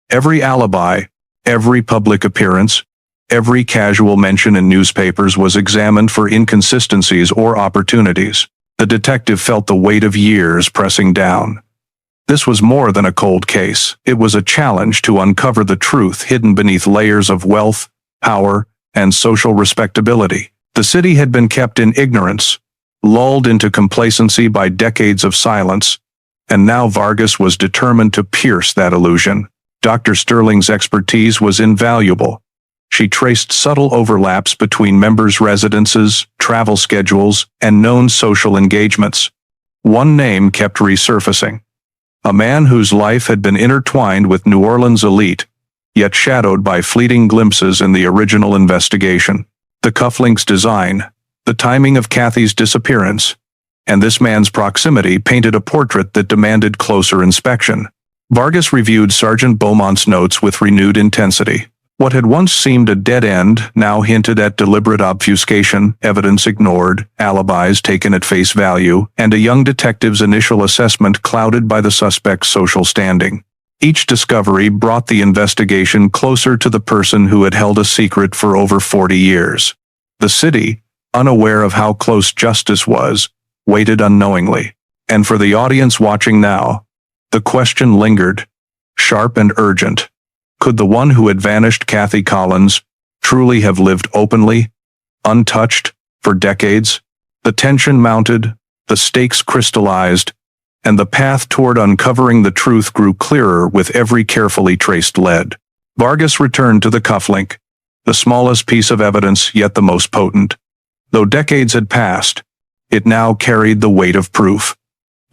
Every alibi, every public appearance, every casual mention in newspapers was examined for inconsistencies or opportunities. The detective felt the weight of years pressing down. This was more than a cold case. It was a challenge to uncover the truth hidden beneath layers of wealth, power, and social respectability. The city had been kept in ignorance, lulled into complacency by decades of silence, and now Vargas was determined to pierce that illusion. Dr. Sterling's expertise was invaluable. She traced subtle overlaps between members' residences, travel schedules, and known social engagements. One name kept resurfacing. A man whose life had been intertwined with New Orleans' elite, yet shadowed by fleeting glimpses in the original investigation. The cufflink's design, the timing of Kathy's disappearance, and this man's proximity painted a portrait that demanded closer inspection. Vargas reviewed Sergeant Beaumont's notes with renewed intensity. What had once seemed a dead end now hinted at deliberate obfuscation, evidence ignored, alibis taken at face value, and a young detective's initial assessment clouded by the suspect's social standing. Each discovery brought the investigation closer to the person who had held a secret for over 40 years. The city, unaware of how close justice was, waited unknowingly. And for the audience watching now, the question lingered, sharp and urgent. Could the one who had vanished, Kathy Collins, truly have lived openly, untouched, for decades? The tension mounted, the stakes crystallized, and the path toward uncovering the truth grew clearer with every carefully traced lead. Vargas returned to the cufflink, the smallest piece of evidence yet the most potent. Though decades had passed, it now carried the weight of proof.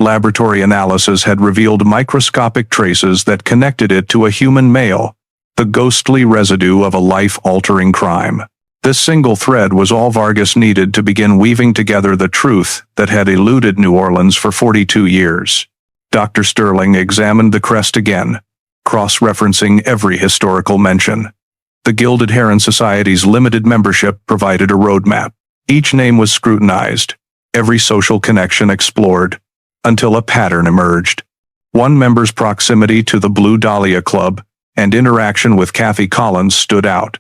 Laboratory analysis had revealed microscopic traces that connected it to a human male, the ghostly residue of a life-altering crime. This single thread was all Vargas needed to begin weaving together the truth that had eluded New Orleans for 42 years. Dr. Sterling examined the crest again, cross-referencing every historical mention. The Gilded Heron Society's limited membership provided a roadmap. Each name was scrutinized, every social connection explored, until a pattern emerged. One member's proximity to the Blue Dahlia Club and interaction with Kathy Collins stood out,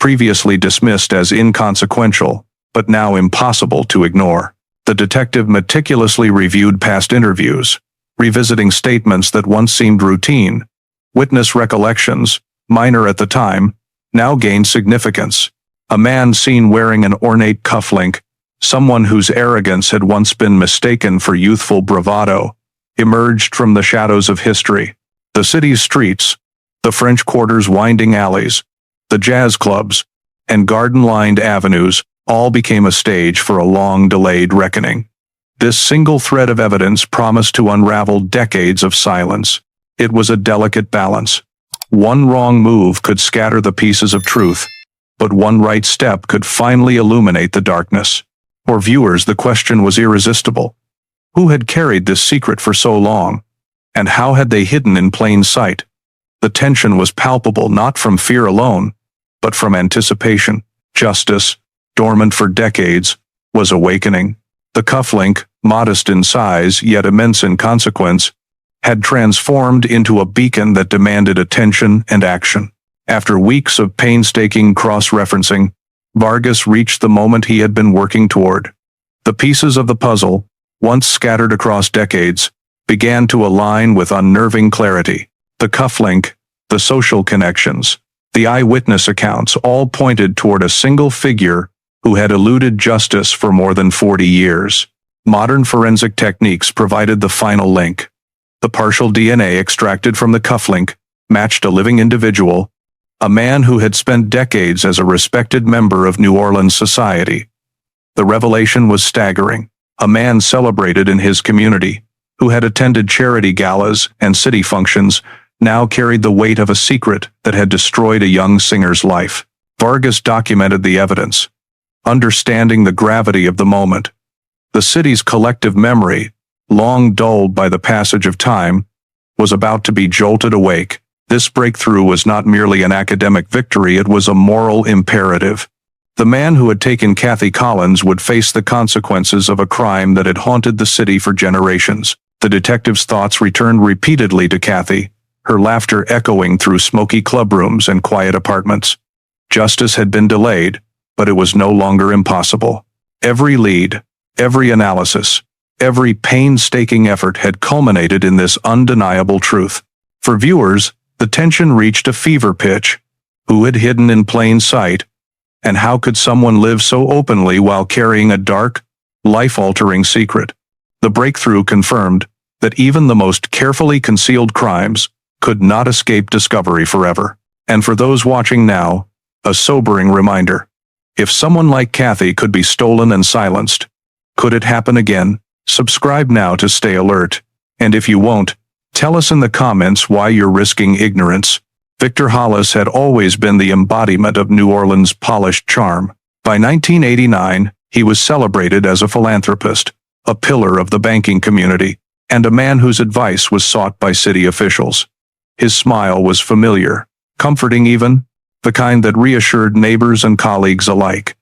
previously dismissed as inconsequential, but now impossible to ignore. The detective meticulously reviewed past interviews, revisiting statements that once seemed routine. Witness recollections, minor at the time, now gained significance. A man seen wearing an ornate cufflink, someone whose arrogance had once been mistaken for youthful bravado, emerged from the shadows of history. The city's streets, the French Quarter's winding alleys, the jazz clubs, and garden-lined avenues all became a stage for a long-delayed reckoning. This single thread of evidence promised to unravel decades of silence. It was a delicate balance. One wrong move could scatter the pieces of truth, but one right step could finally illuminate the darkness. For viewers, the question was irresistible. Who had carried this secret for so long? And how had they hidden in plain sight? The tension was palpable not from fear alone, but from anticipation. Justice, dormant for decades, was awakening. The cufflink, modest in size yet immense in consequence, had transformed into a beacon that demanded attention and action. After weeks of painstaking cross-referencing, Vargas reached the moment he had been working toward. The pieces of the puzzle, once scattered across decades, began to align with unnerving clarity. The cufflink, the social connections, the eyewitness accounts all pointed toward a single figure who had eluded justice for more than 40 years. Modern forensic techniques provided the final link. The partial DNA extracted from the cufflink matched a living individual, a man who had spent decades as a respected member of New Orleans society. The revelation was staggering. A man celebrated in his community, who had attended charity galas and city functions, now carried the weight of a secret that had destroyed a young singer's life. Vargas documented the evidence, understanding the gravity of the moment. The city's collective memory, long dulled by the passage of time, was about to be jolted awake. This breakthrough was not merely an academic victory, it was a moral imperative. The man who had taken Kathy Collins would face the consequences of a crime that had haunted the city for generations. The detective's thoughts returned repeatedly to Kathy, her laughter echoing through smoky clubrooms and quiet apartments. Justice had been delayed, but it was no longer impossible. Every lead, every analysis, every painstaking effort had culminated in this undeniable truth. For viewers, the tension reached a fever pitch. Who had hidden in plain sight? And how could someone live so openly while carrying a dark, life-altering secret? The breakthrough confirmed that even the most carefully concealed crimes could not escape discovery forever. And for those watching now, a sobering reminder. If someone like Kathy could be stolen and silenced, could it happen again? Subscribe now to stay alert. And if you won't, tell us in the comments why you're risking ignorance. Victor Hollis had always been the embodiment of New Orleans' polished charm. By 1989, he was celebrated as a philanthropist, a pillar of the banking community, and a man whose advice was sought by city officials. His smile was familiar, comforting even, the kind that reassured neighbors and colleagues alike.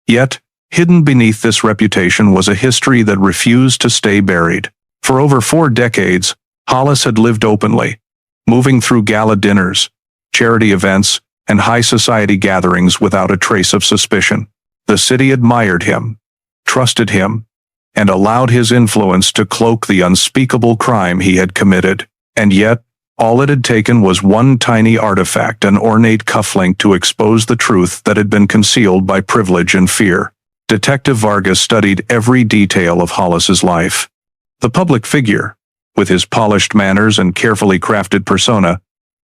Yet, hidden beneath this reputation was a history that refused to stay buried. For over 4 decades, Hollis had lived openly, moving through gala dinners, charity events, and high society gatherings without a trace of suspicion. The city admired him, trusted him, and allowed his influence to cloak the unspeakable crime he had committed. And yet, all it had taken was one tiny artifact, an ornate cufflink, to expose the truth that had been concealed by privilege and fear. Detective Vargas studied every detail of Hollis's life. The public figure, with his polished manners and carefully crafted persona,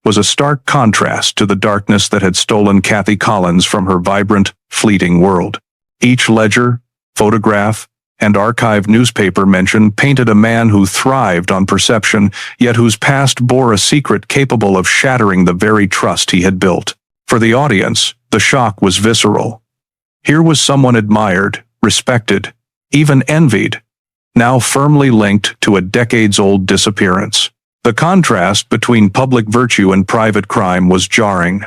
was a stark contrast to the darkness that had stolen Kathy Collins from her vibrant, fleeting world. Each ledger, photograph, and archived newspaper mention painted a man who thrived on perception, yet whose past bore a secret capable of shattering the very trust he had built. For the audience, the shock was visceral. Here was someone admired, respected, even envied, now firmly linked to a decades-old disappearance. The contrast between public virtue and private crime was jarring,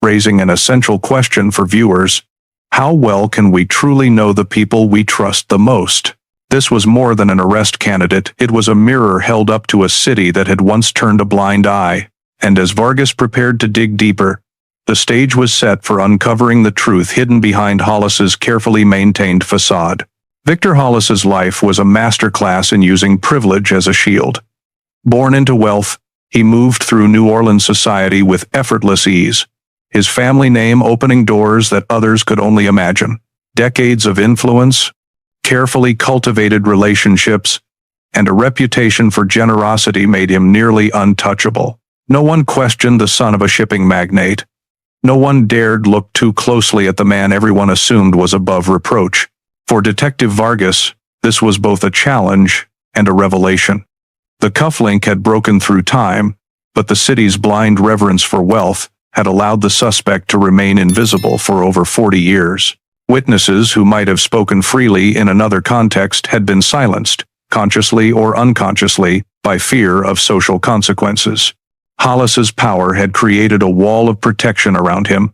raising an essential question for viewers. How well can we truly know the people we trust the most? This was more than an arrest candidate, it was a mirror held up to a city that had once turned a blind eye. And as Vargas prepared to dig deeper, the stage was set for uncovering the truth hidden behind Hollis's carefully maintained facade. Victor Hollis's life was a masterclass in using privilege as a shield. Born into wealth, he moved through New Orleans society with effortless ease, his family name opening doors that others could only imagine. Decades of influence, carefully cultivated relationships, and a reputation for generosity made him nearly untouchable. No one questioned the son of a shipping magnate, No one dared look too closely at the man everyone assumed was above reproach. For Detective Vargas, this was both a challenge and a revelation. The cufflink had broken through time, but the city's blind reverence for wealth had allowed the suspect to remain invisible for over 40 years. Witnesses who might have spoken freely in another context had been silenced, consciously or unconsciously, by fear of social consequences. Hollis's power had created a wall of protection around him,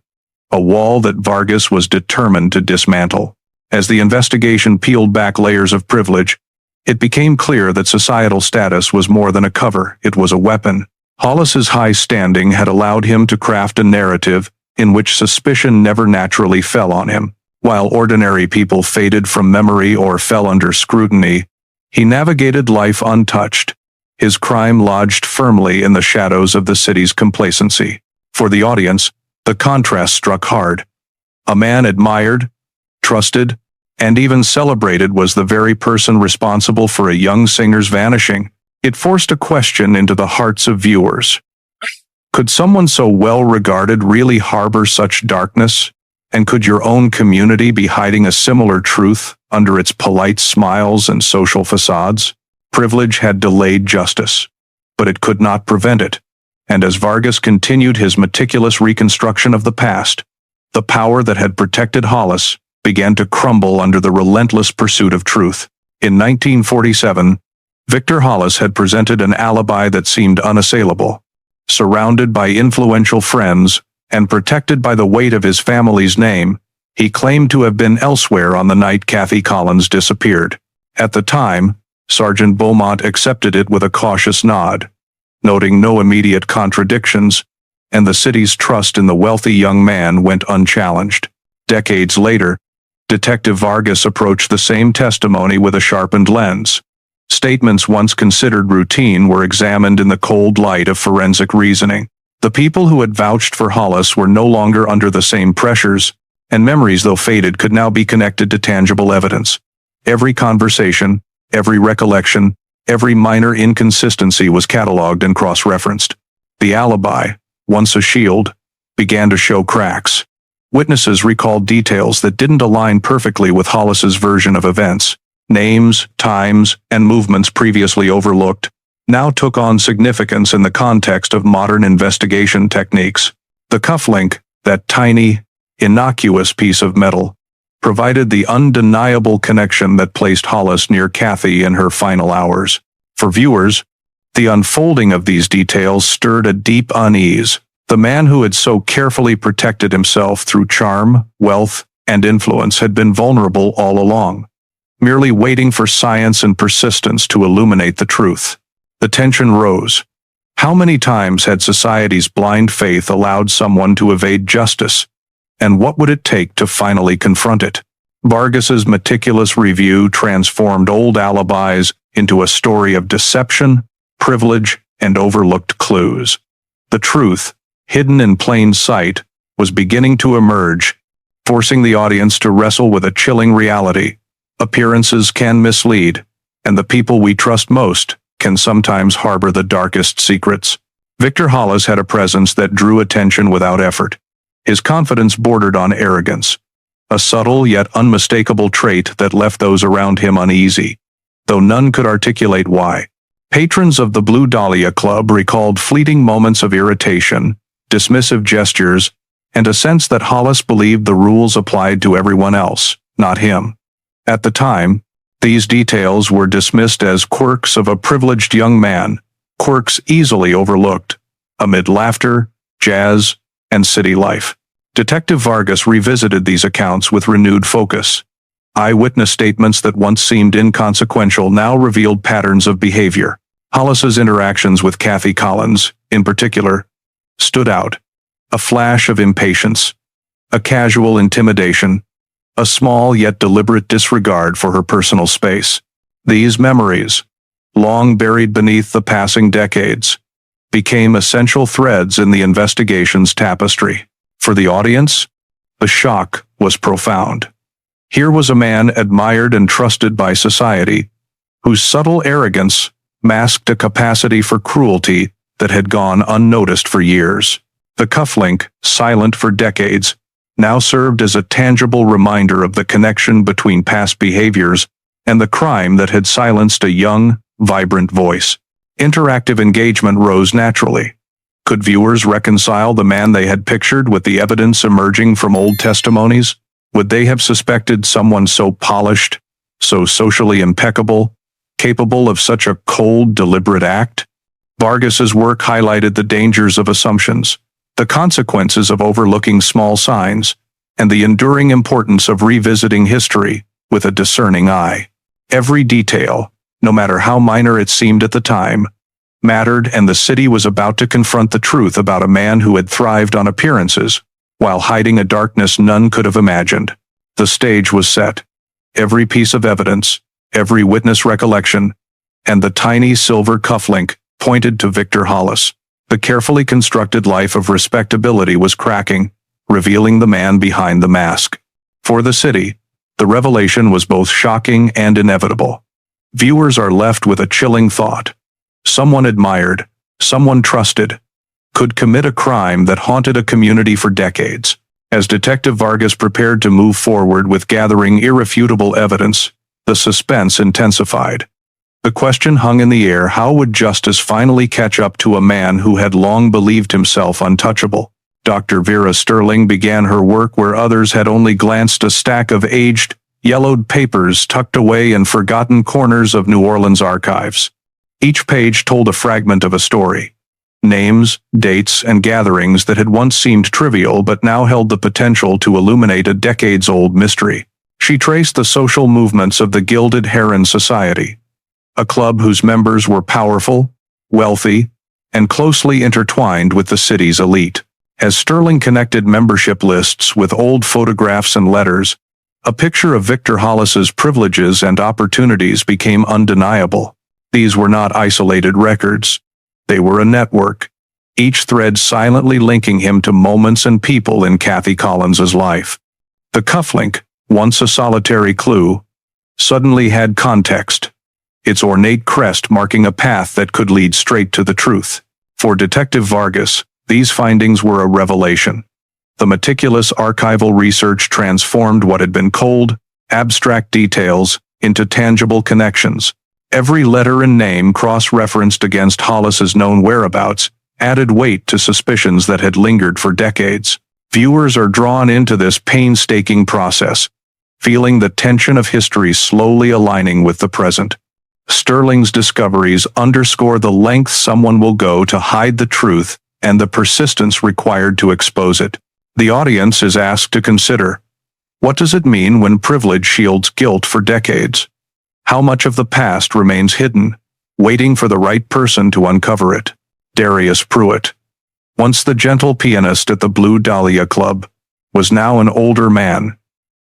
a wall that Vargas was determined to dismantle. As the investigation peeled back layers of privilege, it became clear that societal status was more than a cover, it was a weapon. Hollis's high standing had allowed him to craft a narrative in which suspicion never naturally fell on him. While ordinary people faded from memory or fell under scrutiny, he navigated life untouched, his crime lodged firmly in the shadows of the city's complacency. For the audience, the contrast struck hard. A man admired, trusted, and even celebrated was the very person responsible for a young singer's vanishing. It forced a question into the hearts of viewers. Could someone so well regarded really harbor such darkness? And could your own community be hiding a similar truth under its polite smiles and social facades? Privilege had delayed justice, but it could not prevent it. And as Vargas continued his meticulous reconstruction of the past, the power that had protected Hollis began to crumble under the relentless pursuit of truth. In 1947, Victor Hollis had presented an alibi that seemed unassailable. Surrounded by influential friends and protected by the weight of his family's name, he claimed to have been elsewhere on the night Kathy Collins disappeared. At the time, Sergeant Beaumont accepted it with a cautious nod, noting no immediate contradictions, and the city's trust in the wealthy young man went unchallenged. Decades later, Detective Vargas approached the same testimony with a sharpened lens. Statements once considered routine were examined in the cold light of forensic reasoning. The people who had vouched for Hollis were no longer under the same pressures, and memories, though faded, could now be connected to tangible evidence. Every conversation, every recollection, every minor inconsistency was catalogued and cross-referenced. The alibi, once a shield, began to show cracks. Witnesses recalled details that didn't align perfectly with Hollis's version of events. Names, times, and movements previously overlooked now took on significance in the context of modern investigation techniques. The cufflink, that tiny, innocuous piece of metal, provided the undeniable connection that placed Hollis near Kathy in her final hours. For viewers, the unfolding of these details stirred a deep unease. The man who had so carefully protected himself through charm, wealth, and influence had been vulnerable all along, merely waiting for science and persistence to illuminate the truth. The tension rose. How many times had society's blind faith allowed someone to evade justice? And what would it take to finally confront it? Vargas's meticulous review transformed old alibis into a story of deception, privilege, and overlooked clues. The truth, hidden in plain sight, was beginning to emerge, forcing the audience to wrestle with a chilling reality. Appearances can mislead, and the people we trust most can sometimes harbor the darkest secrets. Victor Hollis had a presence that drew attention without effort. His confidence bordered on arrogance, a subtle yet unmistakable trait that left those around him uneasy, though none could articulate why. Patrons of the Blue Dahlia Club recalled fleeting moments of irritation, dismissive gestures, and a sense that Hollis believed the rules applied to everyone else, not him. At the time, these details were dismissed as quirks of a privileged young man, quirks easily overlooked, amid laughter, jazz, and city life. Detective Vargas revisited these accounts with renewed focus. Eyewitness statements that once seemed inconsequential now revealed patterns of behavior. Hollis's interactions with Kathy Collins, in particular, stood out. A flash of impatience, a casual intimidation, a small yet deliberate disregard for her personal space. These memories, long buried beneath the passing decades, became essential threads in the investigation's tapestry. For the audience, the shock was profound. Here was a man admired and trusted by society, whose subtle arrogance masked a capacity for cruelty that had gone unnoticed for years. The cufflink, silent for decades, now served as a tangible reminder of the connection between past behaviors and the crime that had silenced a young, vibrant voice. Interactive engagement rose naturally. Could viewers reconcile the man they had pictured with the evidence emerging from old testimonies? Would they have suspected someone so polished, so socially impeccable, capable of such a cold, deliberate act? Vargas's work highlighted the dangers of assumptions, the consequences of overlooking small signs, and the enduring importance of revisiting history with a discerning eye. Every detail, no matter how minor it seemed at the time, mattered, and the city was about to confront the truth about a man who had thrived on appearances, while hiding a darkness none could have imagined. The stage was set. Every piece of evidence, every witness recollection, and the tiny silver cufflink pointed to Victor Hollis. The carefully constructed life of respectability was cracking, revealing the man behind the mask. For the city, the revelation was both shocking and inevitable. Viewers are left with a chilling thought. Someone admired, someone trusted, could commit a crime that haunted a community for decades. As Detective Vargas prepared to move forward with gathering irrefutable evidence, the suspense intensified. The question hung in the air: how would justice finally catch up to a man who had long believed himself untouchable? Dr. Vera Sterling began her work where others had only glanced, a stack of aged, yellowed papers tucked away in forgotten corners of New Orleans archives. Each page told a fragment of a story. Names, dates, and gatherings that had once seemed trivial but now held the potential to illuminate a decades-old mystery. She traced the social movements of the Gilded Heron Society, a club whose members were powerful, wealthy, and closely intertwined with the city's elite. As Sterling connected membership lists with old photographs and letters, a picture of Victor Hollis's privileges and opportunities became undeniable. These were not isolated records. They were a network, each thread silently linking him to moments and people in Kathy Collins's life. The cufflink, once a solitary clue, suddenly had context, its ornate crest marking a path that could lead straight to the truth. For Detective Vargas, these findings were a revelation. The meticulous archival research transformed what had been cold, abstract details into tangible connections. Every letter and name cross-referenced against Hollis's known whereabouts added weight to suspicions that had lingered for decades. Viewers are drawn into this painstaking process, feeling the tension of history slowly aligning with the present. Sterling's discoveries underscore the length someone will go to hide the truth and the persistence required to expose it. The audience is asked to consider, what does it mean when privilege shields guilt for decades? How much of the past remains hidden, waiting for the right person to uncover it? Darius Pruitt, once the gentle pianist at the Blue Dahlia Club, was now an older man,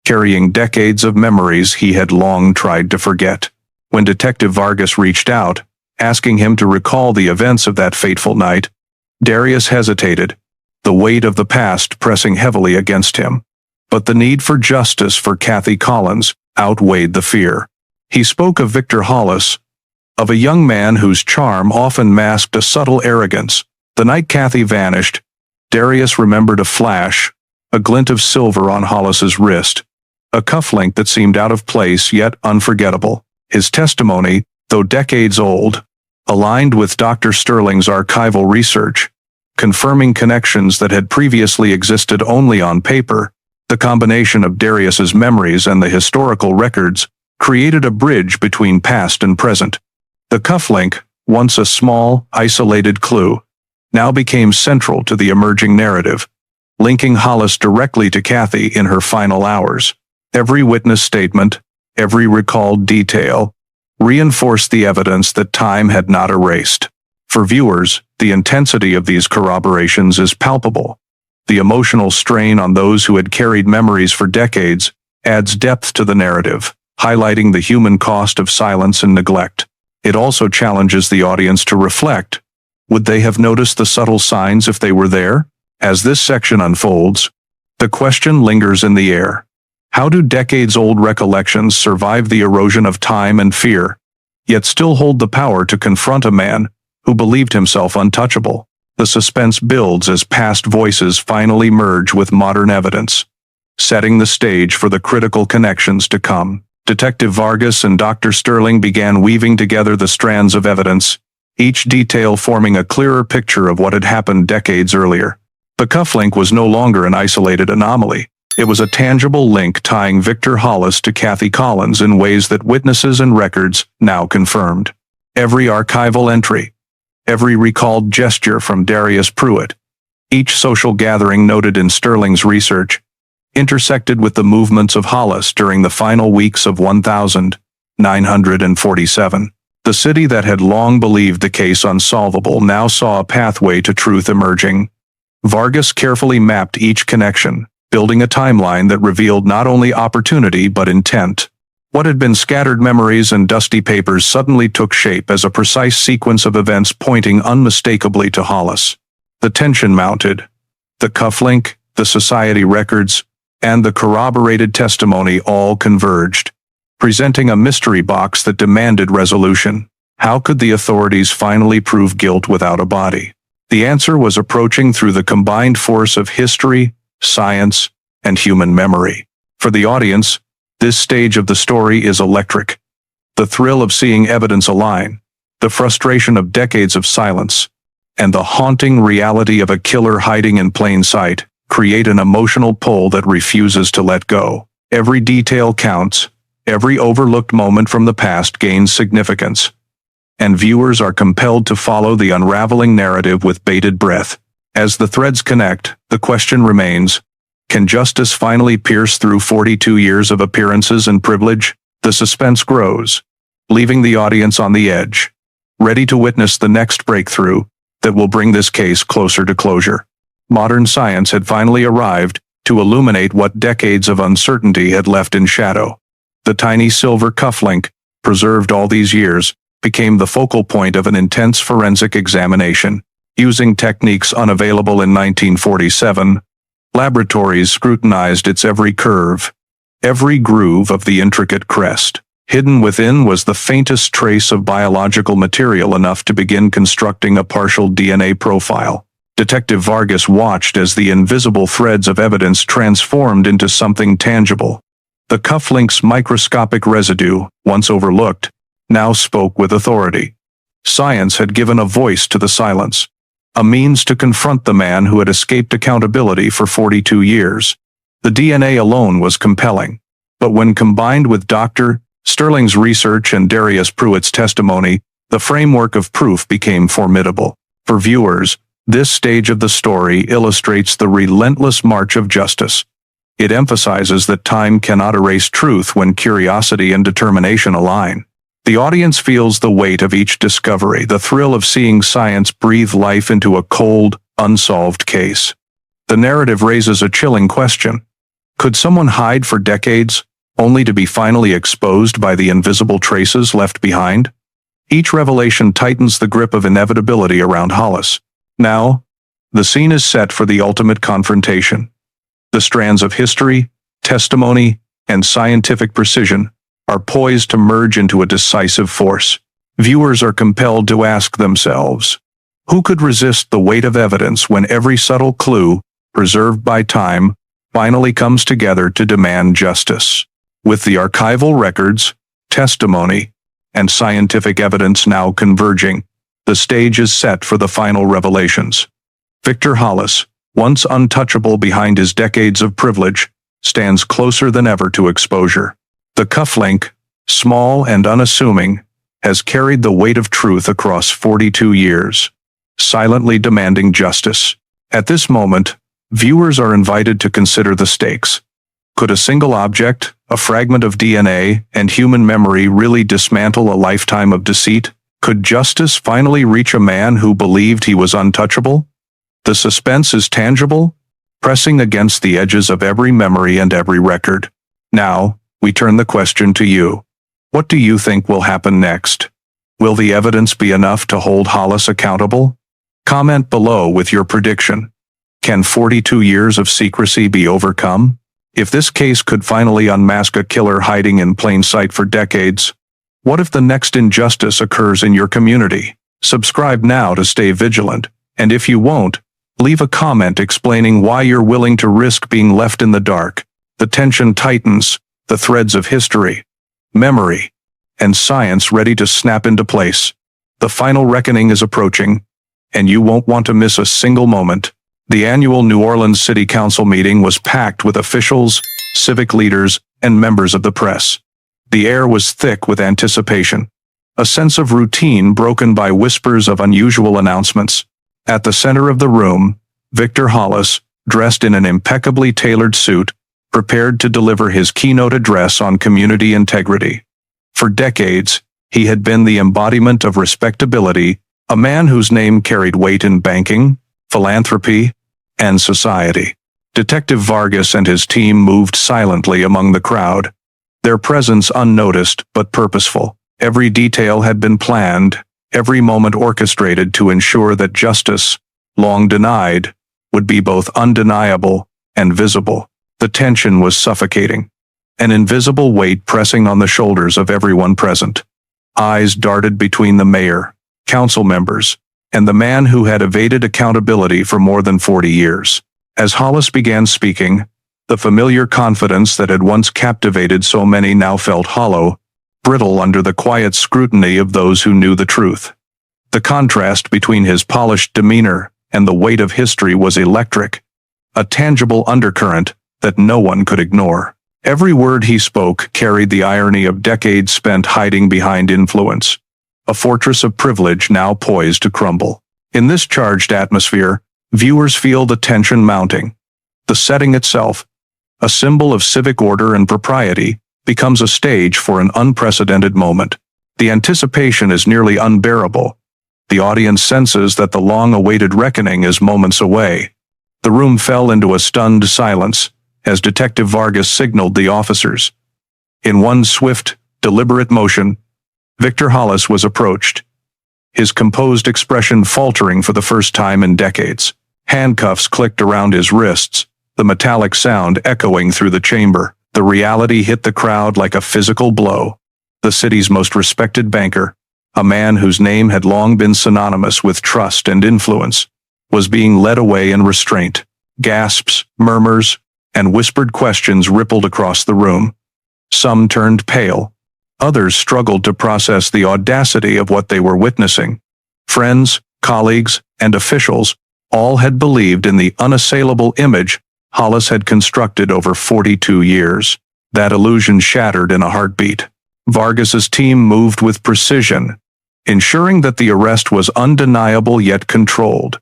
carrying decades of memories he had long tried to forget. When Detective Vargas reached out, asking him to recall the events of that fateful night, Darius hesitated, the weight of the past pressing heavily against him. But the need for justice for Kathy Collins outweighed the fear. He spoke of Victor Hollis, of a young man whose charm often masked a subtle arrogance. The night Kathy vanished, Darius remembered a flash, a glint of silver on Hollis's wrist, a cufflink that seemed out of place yet unforgettable. His testimony, though decades old, aligned with Dr. Sterling's archival research, confirming connections that had previously existed only on paper. The combination of Darius's memories and the historical records created a bridge between past and present. The cufflink, once a small, isolated clue, now became central to the emerging narrative, linking Hollis directly to Kathy in her final hours. Every witness statement, every recalled detail, reinforced the evidence that time had not erased. For viewers, the intensity of these corroborations is palpable. The emotional strain on those who had carried memories for decades adds depth to the narrative, highlighting the human cost of silence and neglect. It also challenges the audience to reflect. Would they have noticed the subtle signs if they were there? As this section unfolds, the question lingers in the air. How do decades-old recollections survive the erosion of time and fear, yet still hold the power to confront a man who believed himself untouchable? The suspense builds as past voices finally merge with modern evidence, setting the stage for the critical connections to come. Detective Vargas and Dr. Sterling began weaving together the strands of evidence, each detail forming a clearer picture of what had happened decades earlier. The cufflink was no longer an isolated anomaly. It was a tangible link tying Victor Hollis to Kathy Collins in ways that witnesses and records now confirmed. Every archival entry, every recalled gesture from Darius Pruitt, each social gathering noted in Sterling's research, intersected with the movements of Hollis during the final weeks of 1947. The city that had long believed the case unsolvable now saw a pathway to truth emerging. Vargas carefully mapped each connection, building a timeline that revealed not only opportunity but intent. What had been scattered memories and dusty papers suddenly took shape as a precise sequence of events pointing unmistakably to Hollis. The tension mounted. The cufflink, the society records, and the corroborated testimony all converged, presenting a mystery box that demanded resolution. How could the authorities finally prove guilt without a body? The answer was approaching through the combined force of history, science, and human memory. For the audience, this stage of the story is electric. The thrill of seeing evidence align, the frustration of decades of silence, and the haunting reality of a killer hiding in plain sight create an emotional pull that refuses to let go. Every detail counts, every overlooked moment from the past gains significance, and viewers are compelled to follow the unraveling narrative with bated breath. As the threads connect, the question remains, can justice finally pierce through 42 years of appearances and privilege? The suspense grows, leaving the audience on the edge, ready to witness the next breakthrough that will bring this case closer to closure. Modern science had finally arrived to illuminate what decades of uncertainty had left in shadow. The tiny silver cufflink, preserved all these years, became the focal point of an intense forensic examination. Using techniques unavailable in 1947, laboratories scrutinized its every curve, every groove of the intricate crest. Hidden within was the faintest trace of biological material enough to begin constructing a partial DNA profile. Detective Vargas watched as the invisible threads of evidence transformed into something tangible. The cufflink's microscopic residue, once overlooked, now spoke with authority. Science had given a voice to the silence, a means to confront the man who had escaped accountability for 42 years. The DNA alone was compelling, but when combined with Dr. Sterling's research and Darius Pruitt's testimony, the framework of proof became formidable. For viewers, this stage of the story illustrates the relentless march of justice. It emphasizes that time cannot erase truth when curiosity and determination align. The audience feels the weight of each discovery, the thrill of seeing science breathe life into a cold, unsolved case. The narrative raises a chilling question. Could someone hide for decades, only to be finally exposed by the invisible traces left behind? Each revelation tightens the grip of inevitability around Hollis. Now, the scene is set for the ultimate confrontation. The strands of history, testimony, and scientific precision are poised to merge into a decisive force. Viewers are compelled to ask themselves, who could resist the weight of evidence when every subtle clue, preserved by time, finally comes together to demand justice? With the archival records, testimony, and scientific evidence now converging, the stage is set for the final revelations. Victor Hollis, once untouchable behind his decades of privilege, stands closer than ever to exposure. The cufflink, small and unassuming, has carried the weight of truth across 42 years, silently demanding justice. At this moment, viewers are invited to consider the stakes. Could a single object, a fragment of DNA, and human memory really dismantle a lifetime of deceit? Could justice finally reach a man who believed he was untouchable? The suspense is tangible, pressing against the edges of every memory and every record. Now, we turn the question to you. What do you think will happen next? Will the evidence be enough to hold Hollis accountable? Comment below with your prediction. Can 42 years of secrecy be overcome? If this case could finally unmask a killer hiding in plain sight for decades, what if the next injustice occurs in your community? Subscribe now to stay vigilant, And if you won't, leave a comment explaining why you're willing to risk being left in the dark. The tension tightens, the threads of history, memory, and science ready to snap into place. The final reckoning is approaching, and you won't want to miss a single moment. The annual New Orleans City Council meeting was packed with officials, civic leaders, and members of the press. The air was thick with anticipation, a sense of routine broken by whispers of unusual announcements. At the center of the room, Victor Hollis, dressed in an impeccably tailored suit, prepared to deliver his keynote address on community integrity. For decades, he had been the embodiment of respectability, a man whose name carried weight in banking, philanthropy, and society. Detective Vargas and his team moved silently among the crowd, their presence unnoticed but purposeful. Every detail had been planned, every moment orchestrated to ensure that justice, long denied, would be both undeniable and visible. The tension was suffocating, an invisible weight pressing on the shoulders of everyone present. Eyes darted between the mayor, council members, and the man who had evaded accountability for more than 40 years. As Hollis began speaking, the familiar confidence that had once captivated so many now felt hollow, brittle under the quiet scrutiny of those who knew the truth. The contrast between his polished demeanor and the weight of history was electric, a tangible undercurrent that no one could ignore. Every word he spoke carried the irony of decades spent hiding behind influence, a fortress of privilege now poised to crumble. In this charged atmosphere, viewers feel the tension mounting. The setting itself, a symbol of civic order and propriety, becomes a stage for an unprecedented moment. The anticipation is nearly unbearable. The audience senses that the long-awaited reckoning is moments away. The room fell into a stunned silence as Detective Vargas signaled the officers. In one swift, deliberate motion, Victor Hollis was approached, his composed expression faltering for the first time in decades. Handcuffs clicked around his wrists, the metallic sound echoing through the chamber. The reality hit the crowd like a physical blow. The city's most respected banker, a man whose name had long been synonymous with trust and influence, was being led away in restraint. Gasps, murmurs, and whispered questions rippled across the room. Some turned pale. Others struggled to process the audacity of what they were witnessing. Friends, colleagues, and officials all had believed in the unassailable image Hollis had constructed over 42 years. That illusion shattered in a heartbeat. Vargas's team moved with precision, ensuring that the arrest was undeniable yet controlled.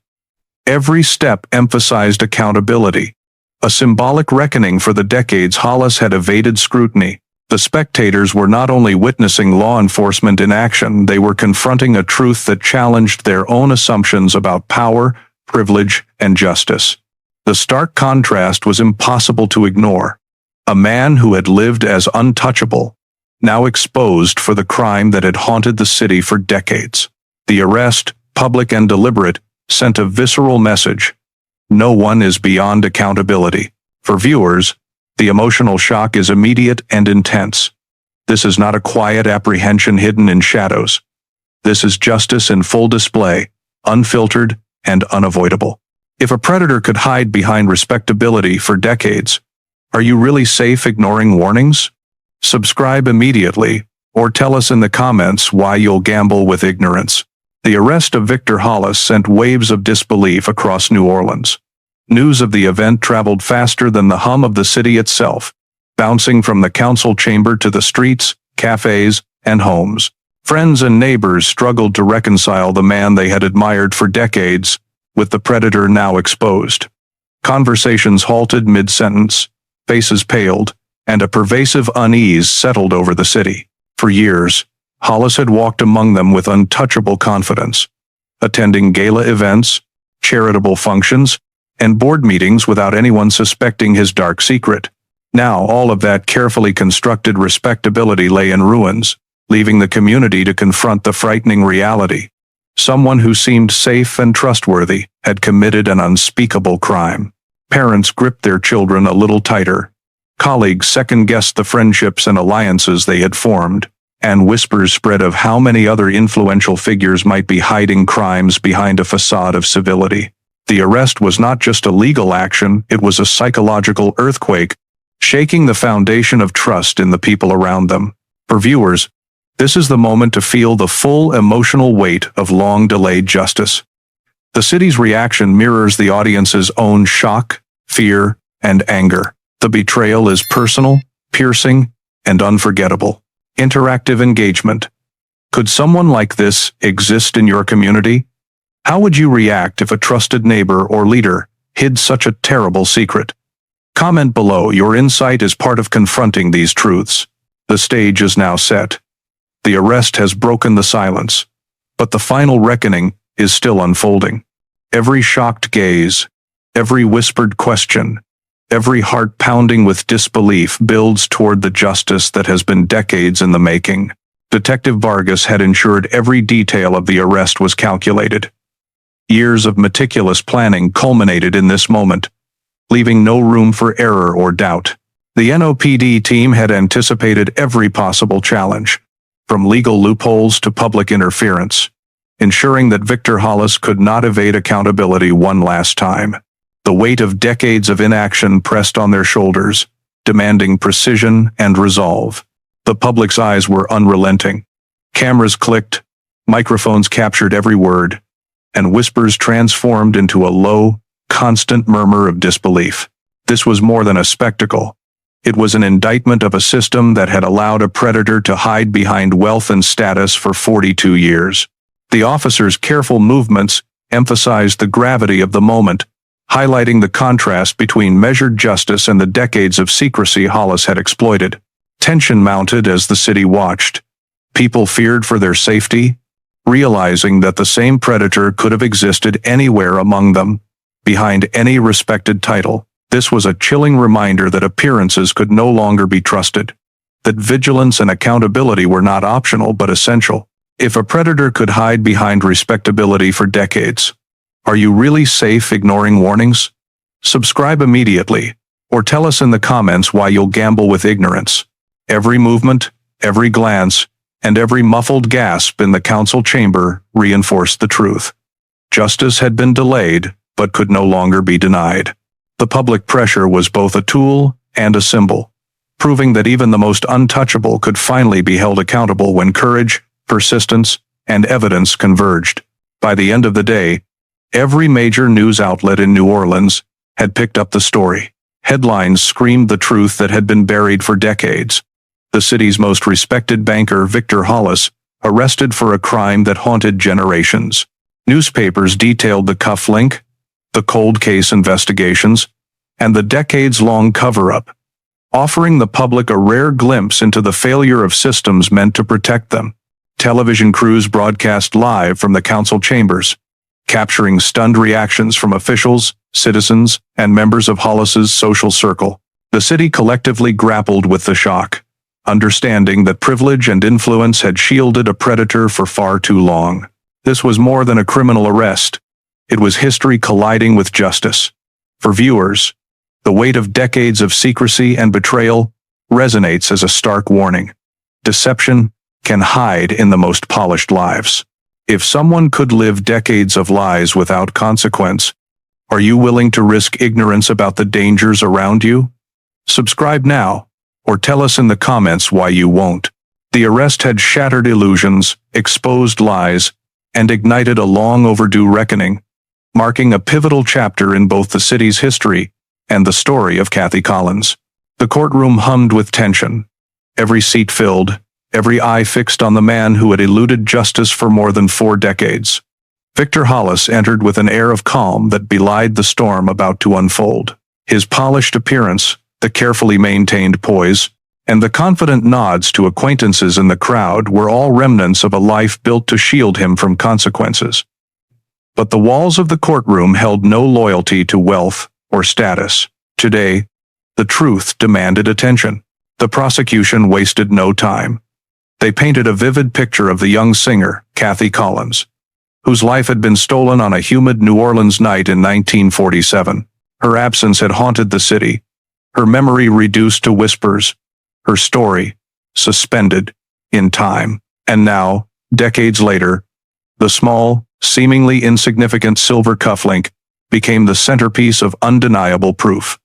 Every step emphasized accountability, a symbolic reckoning for the decades Hollis had evaded scrutiny. The spectators were not only witnessing law enforcement in action, they were confronting a truth that challenged their own assumptions about power, privilege, and justice. The stark contrast was impossible to ignore. A man who had lived as untouchable, now exposed for the crime that had haunted the city for decades. The arrest, public and deliberate, sent a visceral message. No one is beyond accountability. For viewers, the emotional shock is immediate and intense. This is not a quiet apprehension hidden in shadows. This is justice in full display, unfiltered and unavoidable. If a predator could hide behind respectability for decades, are you really safe ignoring warnings? Subscribe immediately, or tell us in the comments why you'll gamble with ignorance. The arrest of Victor Hollis sent waves of disbelief across New Orleans. News of the event traveled faster than the hum of the city itself, bouncing from the council chamber to the streets, cafes, and homes. Friends and neighbors struggled to reconcile the man they had admired for decades with the predator now exposed. Conversations halted mid-sentence, faces paled, and a pervasive unease settled over the city. For years, Hollis had walked among them with untouchable confidence, attending gala events, charitable functions, and board meetings without anyone suspecting his dark secret. Now all of that carefully constructed respectability lay in ruins, leaving the community to confront the frightening reality. Someone who seemed safe and trustworthy had committed an unspeakable crime. Parents gripped their children a little tighter. Colleagues second-guessed the friendships and alliances they had formed, and whispers spread of how many other influential figures might be hiding crimes behind a facade of civility. The arrest was not just a legal action, it was a psychological earthquake, shaking the foundation of trust in the people around them. For viewers, this is the moment to feel the full emotional weight of long-delayed justice. The city's reaction mirrors the audience's own shock, fear, and anger. The betrayal is personal, piercing, and unforgettable. Interactive engagement. Could someone like this exist in your community? How would you react if a trusted neighbor or leader hid such a terrible secret? Comment below. Your insight is part of confronting these truths. The stage is now set. The arrest has broken the silence, but the final reckoning is still unfolding. Every shocked gaze, every whispered question, every heart pounding with disbelief builds toward the justice that has been decades in the making. Detective Vargas had ensured every detail of the arrest was calculated. Years of meticulous planning culminated in this moment, leaving no room for error or doubt. The NOPD team had anticipated every possible challenge, from legal loopholes to public interference, ensuring that Victor Hollis could not evade accountability one last time. The weight of decades of inaction pressed on their shoulders, demanding precision and resolve. The public's eyes were unrelenting. Cameras clicked, microphones captured every word, and whispers transformed into a low, constant murmur of disbelief. This was more than a spectacle. It was an indictment of a system that had allowed a predator to hide behind wealth and status for 42 years. The officers' careful movements emphasized the gravity of the moment, highlighting the contrast between measured justice and the decades of secrecy Hollis had exploited. Tension mounted as the city watched. People feared for their safety, realizing that the same predator could have existed anywhere among them, behind any respected title. This was a chilling reminder that appearances could no longer be trusted, that vigilance and accountability were not optional but essential. If a predator could hide behind respectability for decades, are you really safe ignoring warnings? Subscribe immediately, or tell us in the comments why you'll gamble with ignorance. Every movement, every glance, and every muffled gasp in the council chamber reinforced the truth. Justice had been delayed, but could no longer be denied. The public pressure was both a tool and a symbol, proving that even the most untouchable could finally be held accountable when courage, persistence, and evidence converged. By the end of the day, every major news outlet in New Orleans had picked up the story. Headlines screamed the truth that had been buried for decades. The city's most respected banker, Victor Hollis, arrested for a crime that haunted generations. Newspapers detailed the cufflink, the cold case investigations, and the decades-long cover-up, offering the public a rare glimpse into the failure of systems meant to protect them. Television crews broadcast live from the council chambers, capturing stunned reactions from officials, citizens, and members of Hollis's social circle. The city collectively grappled with the shock, understanding that privilege and influence had shielded a predator for far too long. This was more than a criminal arrest. It was history colliding with justice. For viewers, the weight of decades of secrecy and betrayal resonates as a stark warning. Deception can hide in the most polished lives. If someone could live decades of lies without consequence, are you willing to risk ignorance about the dangers around you? Subscribe now, or tell us in the comments why you won't. The arrest had shattered illusions, exposed lies, and ignited a long overdue reckoning, marking a pivotal chapter in both the city's history and the story of Kathy Collins. The courtroom hummed with tension, every seat filled, every eye fixed on the man who had eluded justice for more than 4 decades. Victor Hollis entered with an air of calm that belied the storm about to unfold. His polished appearance, the carefully maintained poise, and the confident nods to acquaintances in the crowd were all remnants of a life built to shield him from consequences. But the walls of the courtroom held no loyalty to wealth or status. Today, the truth demanded attention. The prosecution wasted no time. They painted a vivid picture of the young singer, Kathy Collins, whose life had been stolen on a humid New Orleans night in 1947. Her absence had haunted the city, her memory reduced to whispers, her story suspended in time. And now, decades later, the small, seemingly insignificant silver cufflink became the centerpiece of undeniable proof.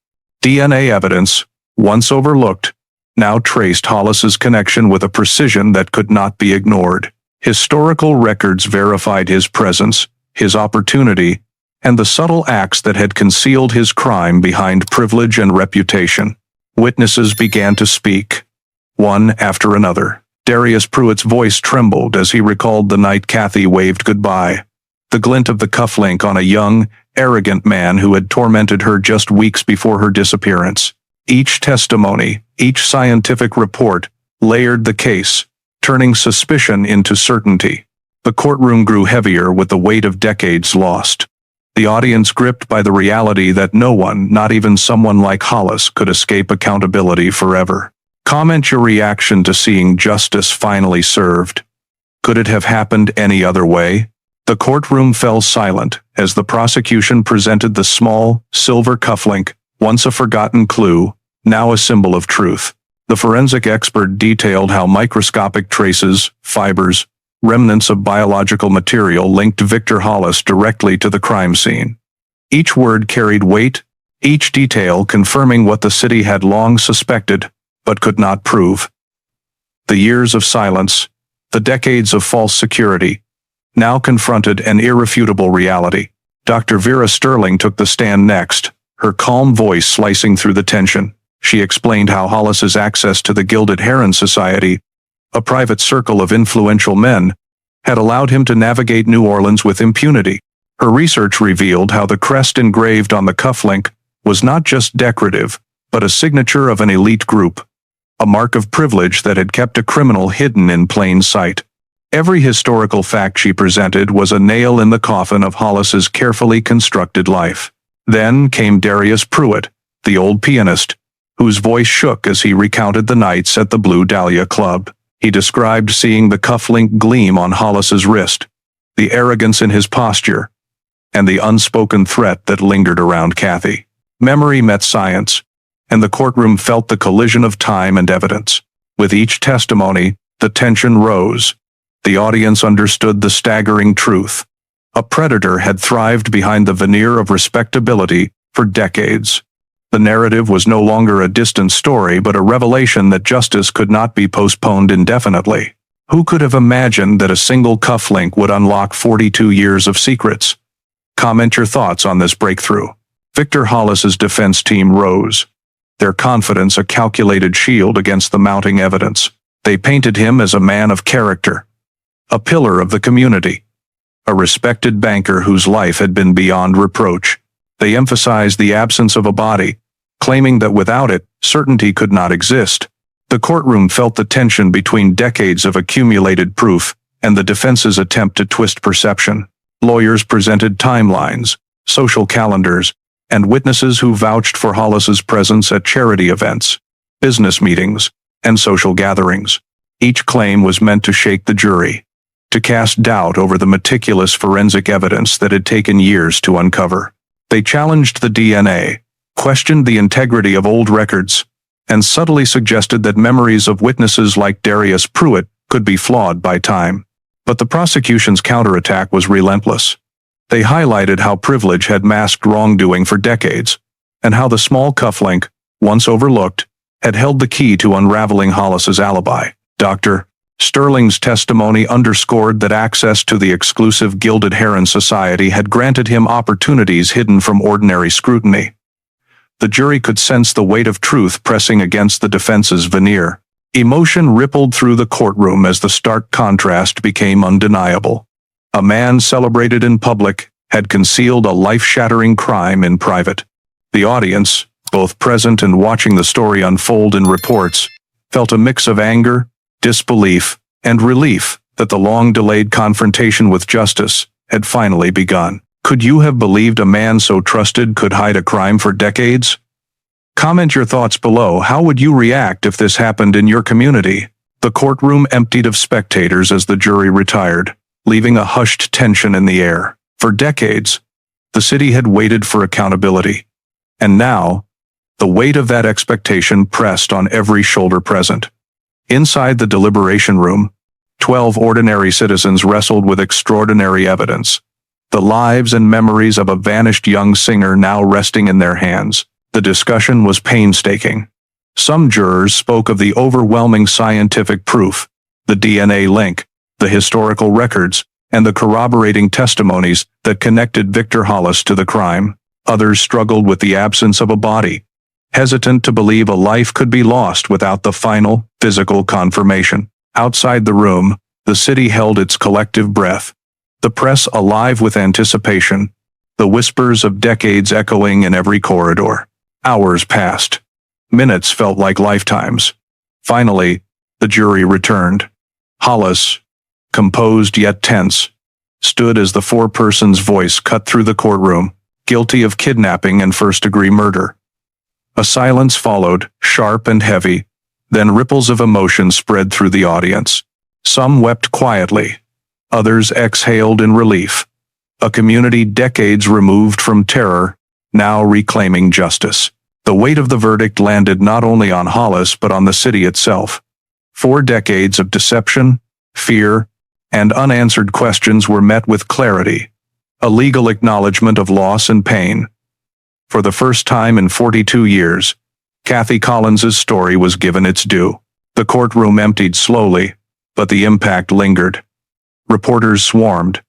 DNA evidence, once overlooked, now traced Hollis's connection with a precision that could not be ignored. Historical records verified his presence, his opportunity, and the subtle acts that had concealed his crime behind privilege and reputation. Witnesses began to speak, one after another. Darius Pruitt's voice trembled as he recalled the night Kathy waved goodbye, the glint of the cufflink on a young, arrogant man who had tormented her just weeks before her disappearance. Each testimony, each scientific report, layered the case, turning suspicion into certainty. The courtroom grew heavier with the weight of decades lost. The audience gripped by the reality that no one, not even someone like Hollis, could escape accountability forever. Comment your reaction to seeing justice finally served. Could it have happened any other way? The courtroom fell silent as the prosecution presented the small, silver cufflink, once a forgotten clue, now a symbol of truth. The forensic expert detailed how microscopic traces, fibers, remnants of biological material linked Victor Hollis directly to the crime scene. Each word carried weight, each detail confirming what the city had long suspected, but could not prove. The years of silence, the decades of false security, now confronted an irrefutable reality. Dr. Vera Sterling took the stand next, her calm voice slicing through the tension. She explained how Hollis's access to the Gilded Heron Society, a private circle of influential men, had allowed him to navigate New Orleans with impunity. Her research revealed how the crest engraved on the cufflink was not just decorative, but a signature of an elite group, a mark of privilege that had kept a criminal hidden in plain sight. Every historical fact she presented was a nail in the coffin of Hollis's carefully constructed life. Then came Darius Pruitt, the old pianist, whose voice shook as he recounted the nights at the Blue Dahlia Club. He described seeing the cufflink gleam on Hollis's wrist, the arrogance in his posture, and the unspoken threat that lingered around Kathy. Memory met science, and the courtroom felt the collision of time and evidence. With each testimony, the tension rose. The audience understood the staggering truth. A predator had thrived behind the veneer of respectability for decades. The narrative was no longer a distant story but a revelation that justice could not be postponed indefinitely. Who could have imagined that a single cufflink would unlock 42 years of secrets? Comment your thoughts on this breakthrough. Victor Hollis's defense team rose, their confidence a calculated shield against the mounting evidence. They painted him as a man of character, a pillar of the community, a respected banker whose life had been beyond reproach. They emphasized the absence of a body, claiming that without it, certainty could not exist. The courtroom felt the tension between decades of accumulated proof and the defense's attempt to twist perception. Lawyers presented timelines, social calendars, and witnesses who vouched for Hollis's presence at charity events, business meetings, and social gatherings. Each claim was meant to shake the jury, to cast doubt over the meticulous forensic evidence that had taken years to uncover. They challenged the DNA, questioned the integrity of old records, and subtly suggested that memories of witnesses like Darius Pruitt could be flawed by time. But the prosecution's counterattack was relentless. They highlighted how privilege had masked wrongdoing for decades, and how the small cufflink, once overlooked, had held the key to unraveling Hollis's alibi. Dr. Sterling's testimony underscored that access to the exclusive Gilded Heron Society had granted him opportunities hidden from ordinary scrutiny. The jury could sense the weight of truth pressing against the defense's veneer. Emotion rippled through the courtroom as the stark contrast became undeniable. A man celebrated in public had concealed a life-shattering crime in private. The audience, both present and watching the story unfold in reports, felt a mix of anger, disbelief, and relief that the long-delayed confrontation with justice had finally begun. Could you have believed a man so trusted could hide a crime for decades? Comment your thoughts below. How would you react if this happened in your community? The courtroom emptied of spectators as the jury retired, leaving a hushed tension in the air. For decades, the city had waited for accountability, and now, the weight of that expectation pressed on every shoulder present. Inside the deliberation room, 12 ordinary citizens wrestled with extraordinary evidence. The lives and memories of a vanished young singer now resting in their hands. The discussion was painstaking. Some jurors spoke of the overwhelming scientific proof, the DNA link, the historical records, and the corroborating testimonies that connected Victor Hollis to the crime. Others struggled with the absence of a body, hesitant to believe a life could be lost without the final, physical confirmation. Outside the room, the city held its collective breath, the press alive with anticipation, the whispers of decades echoing in every corridor. Hours passed. Minutes felt like lifetimes. Finally, the jury returned. Hollis, composed yet tense, stood as the four-person's voice cut through the courtroom, guilty of kidnapping and first-degree murder. A silence followed, sharp and heavy, then ripples of emotion spread through the audience. Some wept quietly, others exhaled in relief. A community decades removed from terror, now reclaiming justice. The weight of the verdict landed not only on Hollis but on the city itself. 4 decades of deception, fear, and unanswered questions were met with clarity, a legal acknowledgement of loss and pain. For the first time in 42 years, Kathy Collins's story was given its due. The courtroom emptied slowly, but the impact lingered. Reporters swarmed,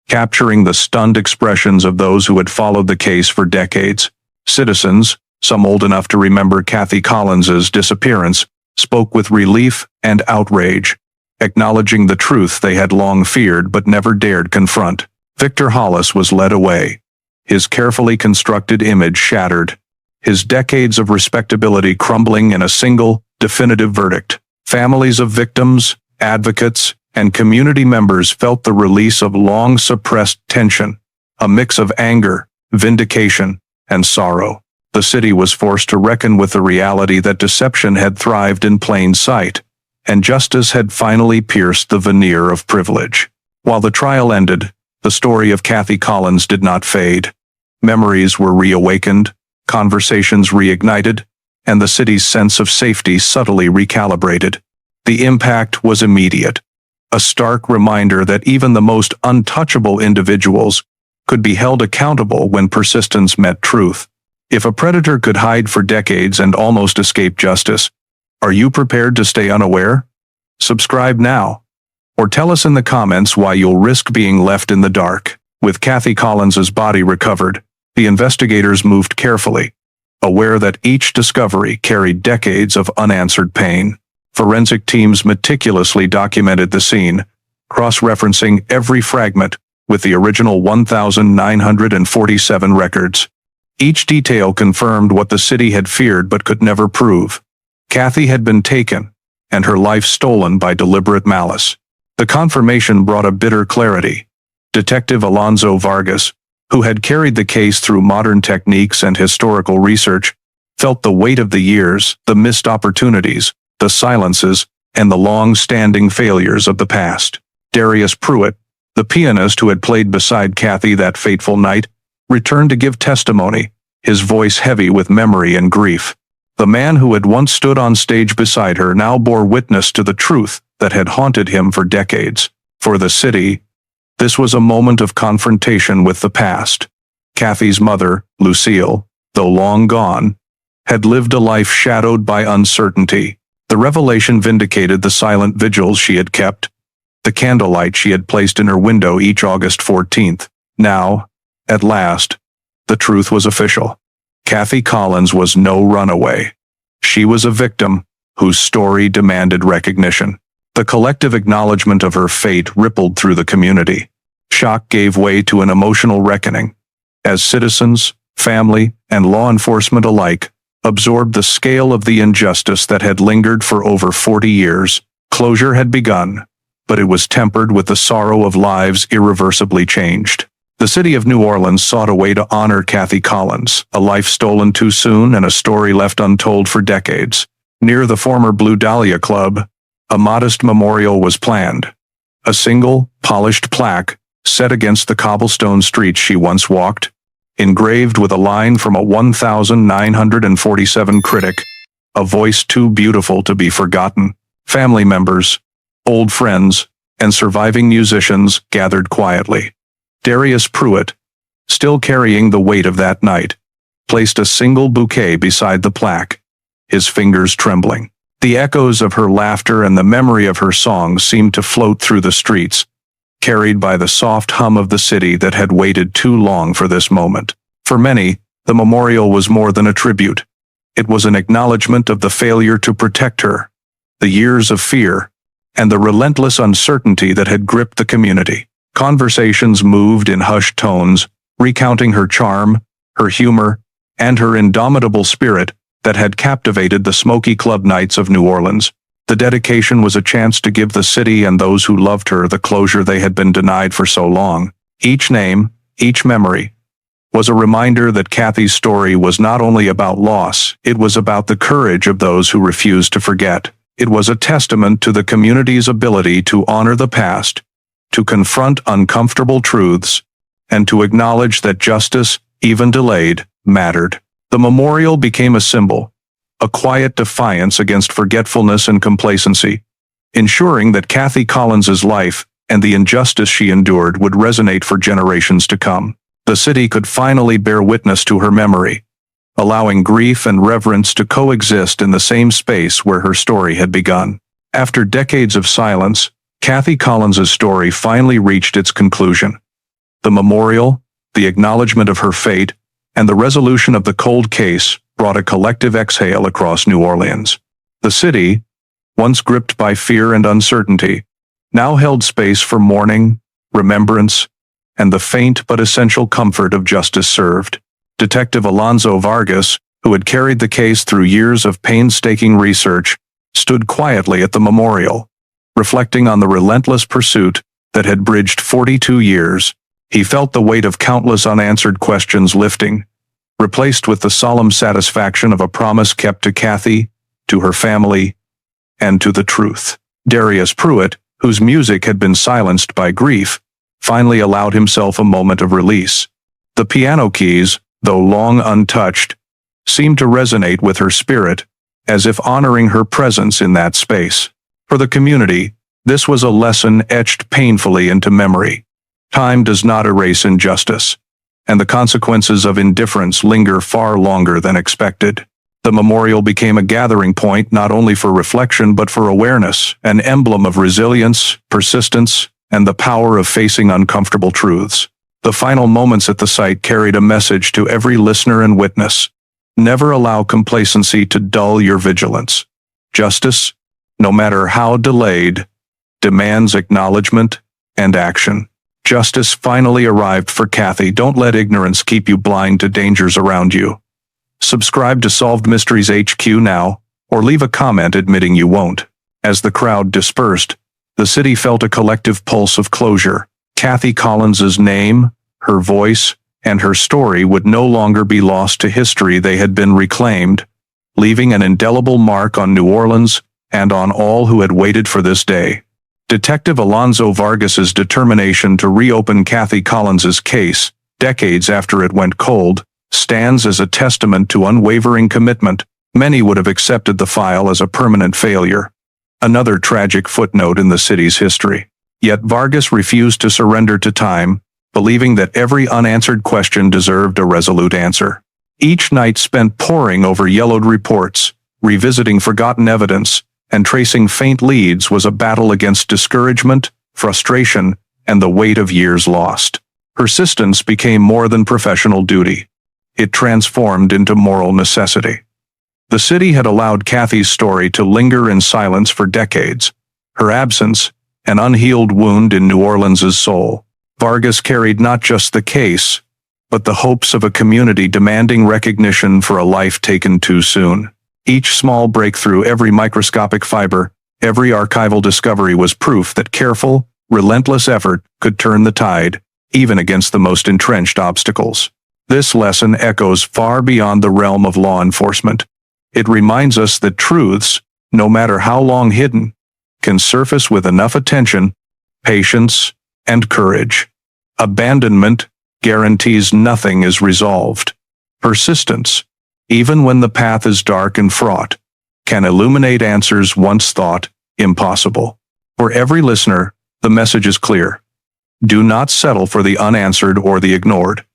capturing the stunned expressions of those who had followed the case for decades. Citizens, some old enough to remember Kathy Collins's disappearance, spoke with relief and outrage, acknowledging the truth they had long feared but never dared confront. Victor Hollis was led away, his carefully constructed image shattered, his decades of respectability crumbling in a single, definitive verdict. Families of victims, advocates, and community members felt the release of long-suppressed tension, a mix of anger, vindication, and sorrow. The city was forced to reckon with the reality that deception had thrived in plain sight, and justice had finally pierced the veneer of privilege. While the trial ended, the story of Kathy Collins did not fade. Memories were reawakened, conversations reignited, and the city's sense of safety subtly recalibrated. The impact was immediate, a stark reminder that even the most untouchable individuals could be held accountable when persistence met truth. If a predator could hide for decades and almost escape justice, are you prepared to stay unaware? Subscribe now, or tell us in the comments why you'll risk being left in the dark. With Kathy Collins's body recovered, the investigators moved carefully, aware that each discovery carried decades of unanswered pain. Forensic teams meticulously documented the scene, cross-referencing every fragment with the original 1,947 records. Each detail confirmed what the city had feared but could never prove. Kathy had been taken, and her life stolen by deliberate malice. The confirmation brought a bitter clarity. Detective Alonzo Vargas, who had carried the case through modern techniques and historical research, felt the weight of the years, the missed opportunities, the silences, and the long-standing failures of the past. Darius Pruitt, the pianist who had played beside Kathy that fateful night, returned to give testimony, his voice heavy with memory and grief. The man who had once stood on stage beside her now bore witness to the truth that had haunted him for decades. For the city, this was a moment of confrontation with the past. Kathy's mother, Lucille, though long gone, had lived a life shadowed by uncertainty. The revelation vindicated the silent vigils she had kept, the candlelight she had placed in her window each August 14th. Now, at last, the truth was official. Kathy Collins was no runaway. She was a victim whose story demanded recognition. The collective acknowledgement of her fate rippled through the community. Shock gave way to an emotional reckoning, as citizens, family, and law enforcement alike absorbed the scale of the injustice that had lingered for over 40 years. Closure had begun, but it was tempered with the sorrow of lives irreversibly changed. The city of New Orleans sought a way to honor Kathy Collins, a life stolen too soon and a story left untold for decades. Near the former Blue Dahlia Club, a modest memorial was planned. A single, polished plaque, set against the cobblestone streets she once walked, engraved with a line from a 1,947 critic, a voice too beautiful to be forgotten. Family members, old friends, and surviving musicians gathered quietly. Darius Pruitt, still carrying the weight of that night, placed a single bouquet beside the plaque, his fingers trembling. The echoes of her laughter and the memory of her songs seemed to float through the streets, carried by the soft hum of the city that had waited too long for this moment. For many, the memorial was more than a tribute. It was an acknowledgement of the failure to protect her, the years of fear, and the relentless uncertainty that had gripped the community. Conversations moved in hushed tones, recounting her charm, her humor, and her indomitable spirit that had captivated the smoky club nights of New Orleans. The dedication was a chance to give the city and those who loved her the closure they had been denied for so long. Each name, each memory, was a reminder that Kathy's story was not only about loss, it was about the courage of those who refused to forget. It was a testament to the community's ability to honor the past, to confront uncomfortable truths, and to acknowledge that justice, even delayed, mattered. The memorial became a symbol, a quiet defiance against forgetfulness and complacency, ensuring that Kathy Collins's life and the injustice she endured would resonate for generations to come. The city could finally bear witness to her memory, allowing grief and reverence to coexist in the same space where her story had begun. After decades of silence, Kathy Collins's story finally reached its conclusion. The memorial, the acknowledgement of her fate, and the resolution of the cold case brought a collective exhale across New Orleans. The city, once gripped by fear and uncertainty, now held space for mourning, remembrance, and the faint but essential comfort of justice served. Detective Alonzo Vargas, who had carried the case through years of painstaking research, stood quietly at the memorial, reflecting on the relentless pursuit that had bridged 42 years. He felt the weight of countless unanswered questions lifting, replaced with the solemn satisfaction of a promise kept to Kathy, to her family, and to the truth. Darius Pruitt, whose music had been silenced by grief, finally allowed himself a moment of release. The piano keys, though long untouched, seemed to resonate with her spirit, as if honoring her presence in that space. For the community, this was a lesson etched painfully into memory. Time does not erase injustice, and the consequences of indifference linger far longer than expected. The memorial became a gathering point not only for reflection but for awareness, an emblem of resilience, persistence, and the power of facing uncomfortable truths. The final moments at the site carried a message to every listener and witness. Never allow complacency to dull your vigilance. Justice, no matter how delayed, demands acknowledgement and action. Justice finally arrived for Kathy. Don't let ignorance keep you blind to dangers around you. Subscribe to Solved Mysteries HQ now, or leave a comment admitting you won't. As the crowd dispersed, the city felt a collective pulse of closure. Kathy Collins's name, her voice, and her story would no longer be lost to history. They had been reclaimed, leaving an indelible mark on New Orleans and on all who had waited for this day. Detective Alonzo Vargas's determination to reopen Kathy Collins's case, decades after it went cold, stands as a testament to unwavering commitment. Many would have accepted the file as a permanent failure, another tragic footnote in the city's history. Yet Vargas refused to surrender to time, believing that every unanswered question deserved a resolute answer. Each night spent poring over yellowed reports, revisiting forgotten evidence, and tracing faint leads was a battle against discouragement, frustration, and the weight of years lost. Persistence became more than professional duty. It transformed into moral necessity. The city had allowed Kathy's story to linger in silence for decades, her absence, an unhealed wound in New Orleans's soul. Vargas carried not just the case, but the hopes of a community demanding recognition for a life taken too soon. Each small breakthrough, every microscopic fiber, every archival discovery was proof that careful, relentless effort could turn the tide, even against the most entrenched obstacles. This lesson echoes far beyond the realm of law enforcement. It reminds us that truths, no matter how long hidden, can surface with enough attention, patience, and courage. Abandonment guarantees nothing is resolved. Persistence, even when the path is dark and fraught, can illuminate answers once thought impossible. For every listener, the message is clear. Do not settle for the unanswered or the ignored.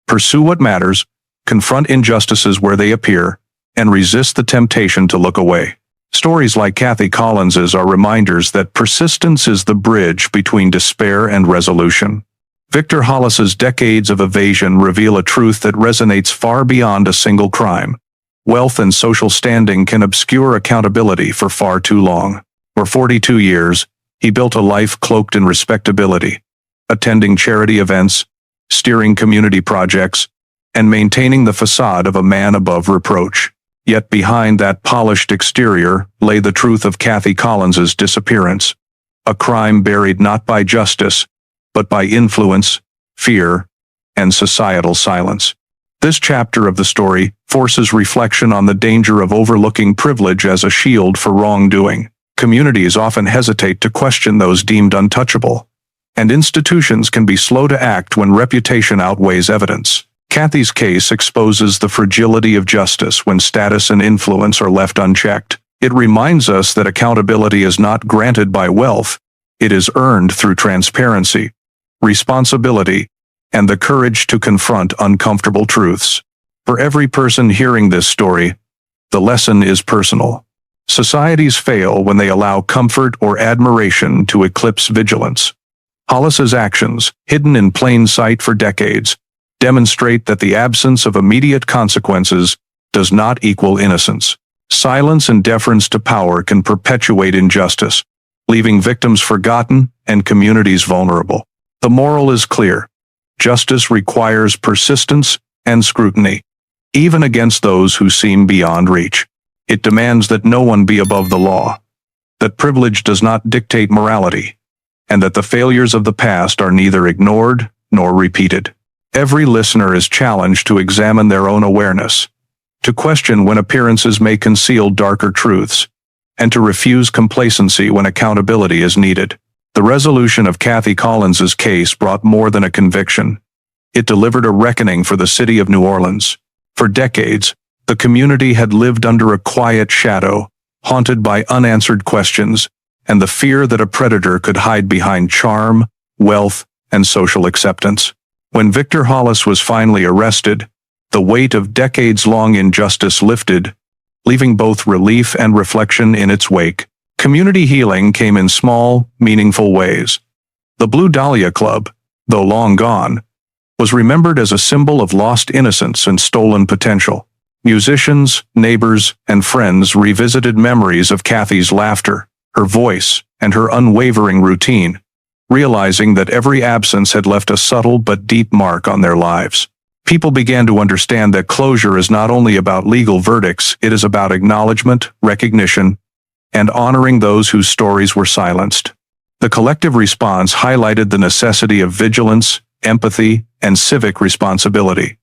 Pursue what matters, confront injustices where they appear, and resist the temptation to look away. Stories like Kathy Collins's are reminders that persistence is the bridge between despair and resolution. Victor Hollis's decades of evasion reveal a truth that resonates far beyond a single crime. Wealth and social standing can obscure accountability for far too long. For 42 years, he built a life cloaked in respectability, attending charity events, steering community projects, and maintaining the facade of a man above reproach. Yet behind that polished exterior lay the truth of Kathy Collins's disappearance, a crime buried not by justice, but by influence, fear, and societal silence. This chapter of the story forces reflection on the danger of overlooking privilege as a shield for wrongdoing. Communities often hesitate to question those deemed untouchable, and institutions can be slow to act when reputation outweighs evidence. Kathy's case exposes the fragility of justice when status and influence are left unchecked. It reminds us that accountability is not granted by wealth, it is earned through transparency, responsibility, and the courage to confront uncomfortable truths. For every person hearing this story, the lesson is personal. Societies fail when they allow comfort or admiration to eclipse vigilance. Hollis's actions, hidden in plain sight for decades, demonstrate that the absence of immediate consequences does not equal innocence. Silence and deference to power can perpetuate injustice, leaving victims forgotten and communities vulnerable. The moral is clear. Justice requires persistence and scrutiny, even against those who seem beyond reach. It demands that no one be above the law, that privilege does not dictate morality, and that the failures of the past are neither ignored nor repeated. Every listener is challenged to examine their own awareness, to question when appearances may conceal darker truths, and to refuse complacency when accountability is needed. The resolution of Kathy Collins's case brought more than a conviction. It delivered a reckoning for the city of New Orleans. For decades, the community had lived under a quiet shadow, haunted by unanswered questions and the fear that a predator could hide behind charm, wealth, and social acceptance. When Victor Hollis was finally arrested, the weight of decades-long injustice lifted, leaving both relief and reflection in its wake. Community healing came in small, meaningful ways. The Blue Dahlia Club, though long gone, was remembered as a symbol of lost innocence and stolen potential. Musicians, neighbors, and friends revisited memories of Kathy's laughter, her voice, and her unwavering routine, realizing that every absence had left a subtle but deep mark on their lives. People began to understand that closure is not only about legal verdicts, it is about acknowledgement, recognition, and honoring those whose stories were silenced. The collective response highlighted the necessity of vigilance, empathy, and civic responsibility.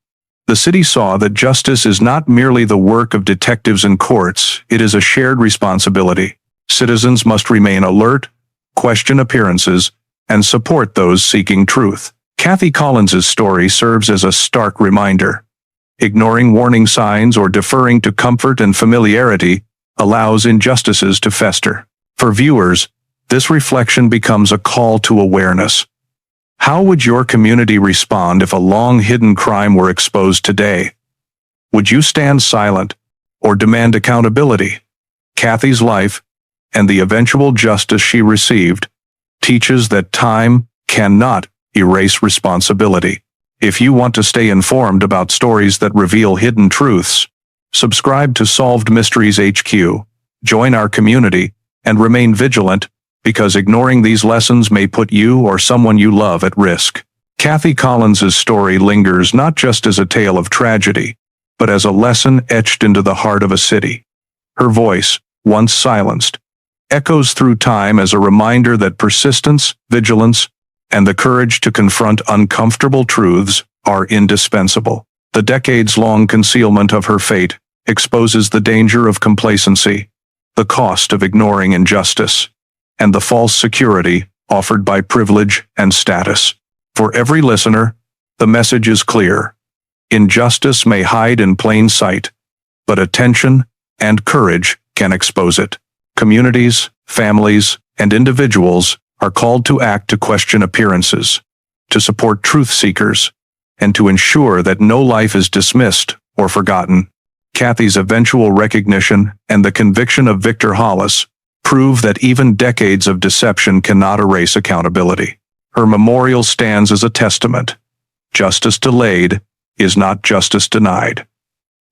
The city saw that justice is not merely the work of detectives and courts, it is a shared responsibility. Citizens must remain alert, question appearances, and support those seeking truth. Kathy Collins's story serves as a stark reminder. Ignoring warning signs or deferring to comfort and familiarity allows injustices to fester. For viewers, this reflection becomes a call to awareness. How would your community respond if a long-hidden crime were exposed today? Would you stand silent or demand accountability? Kathy's life, and the eventual justice she received, teaches that time cannot erase responsibility. If you want to stay informed about stories that reveal hidden truths, subscribe to Solved Mysteries HQ, join our community, and remain vigilant, because ignoring these lessons may put you or someone you love at risk. Kathy Collins's story lingers not just as a tale of tragedy, but as a lesson etched into the heart of a city. Her voice, once silenced, echoes through time as a reminder that persistence, vigilance, and the courage to confront uncomfortable truths are indispensable. The decades-long concealment of her fate exposes the danger of complacency, the cost of ignoring injustice, and the false security offered by privilege and status. For every listener, the message is clear. Injustice may hide in plain sight, but attention and courage can expose it. Communities, families, and individuals are called to act to question appearances, to support truth seekers, and to ensure that no life is dismissed or forgotten. Kathy's eventual recognition and the conviction of Victor Hollis prove that even decades of deception cannot erase accountability. Her memorial stands as a testament. Justice delayed is not justice denied.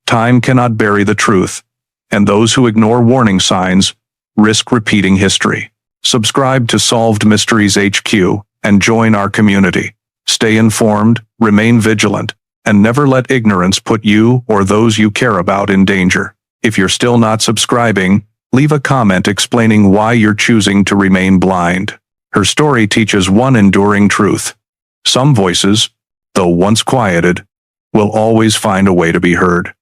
Time cannot bury the truth, and those who ignore warning signs risk repeating history. Subscribe to Solved Mysteries HQ and join our community. Stay informed, remain vigilant, and never let ignorance put you or those you care about in danger. If you're still not subscribing, leave a comment explaining why you're choosing to remain blind. Her story teaches one enduring truth. Some voices, though once quieted, will always find a way to be heard.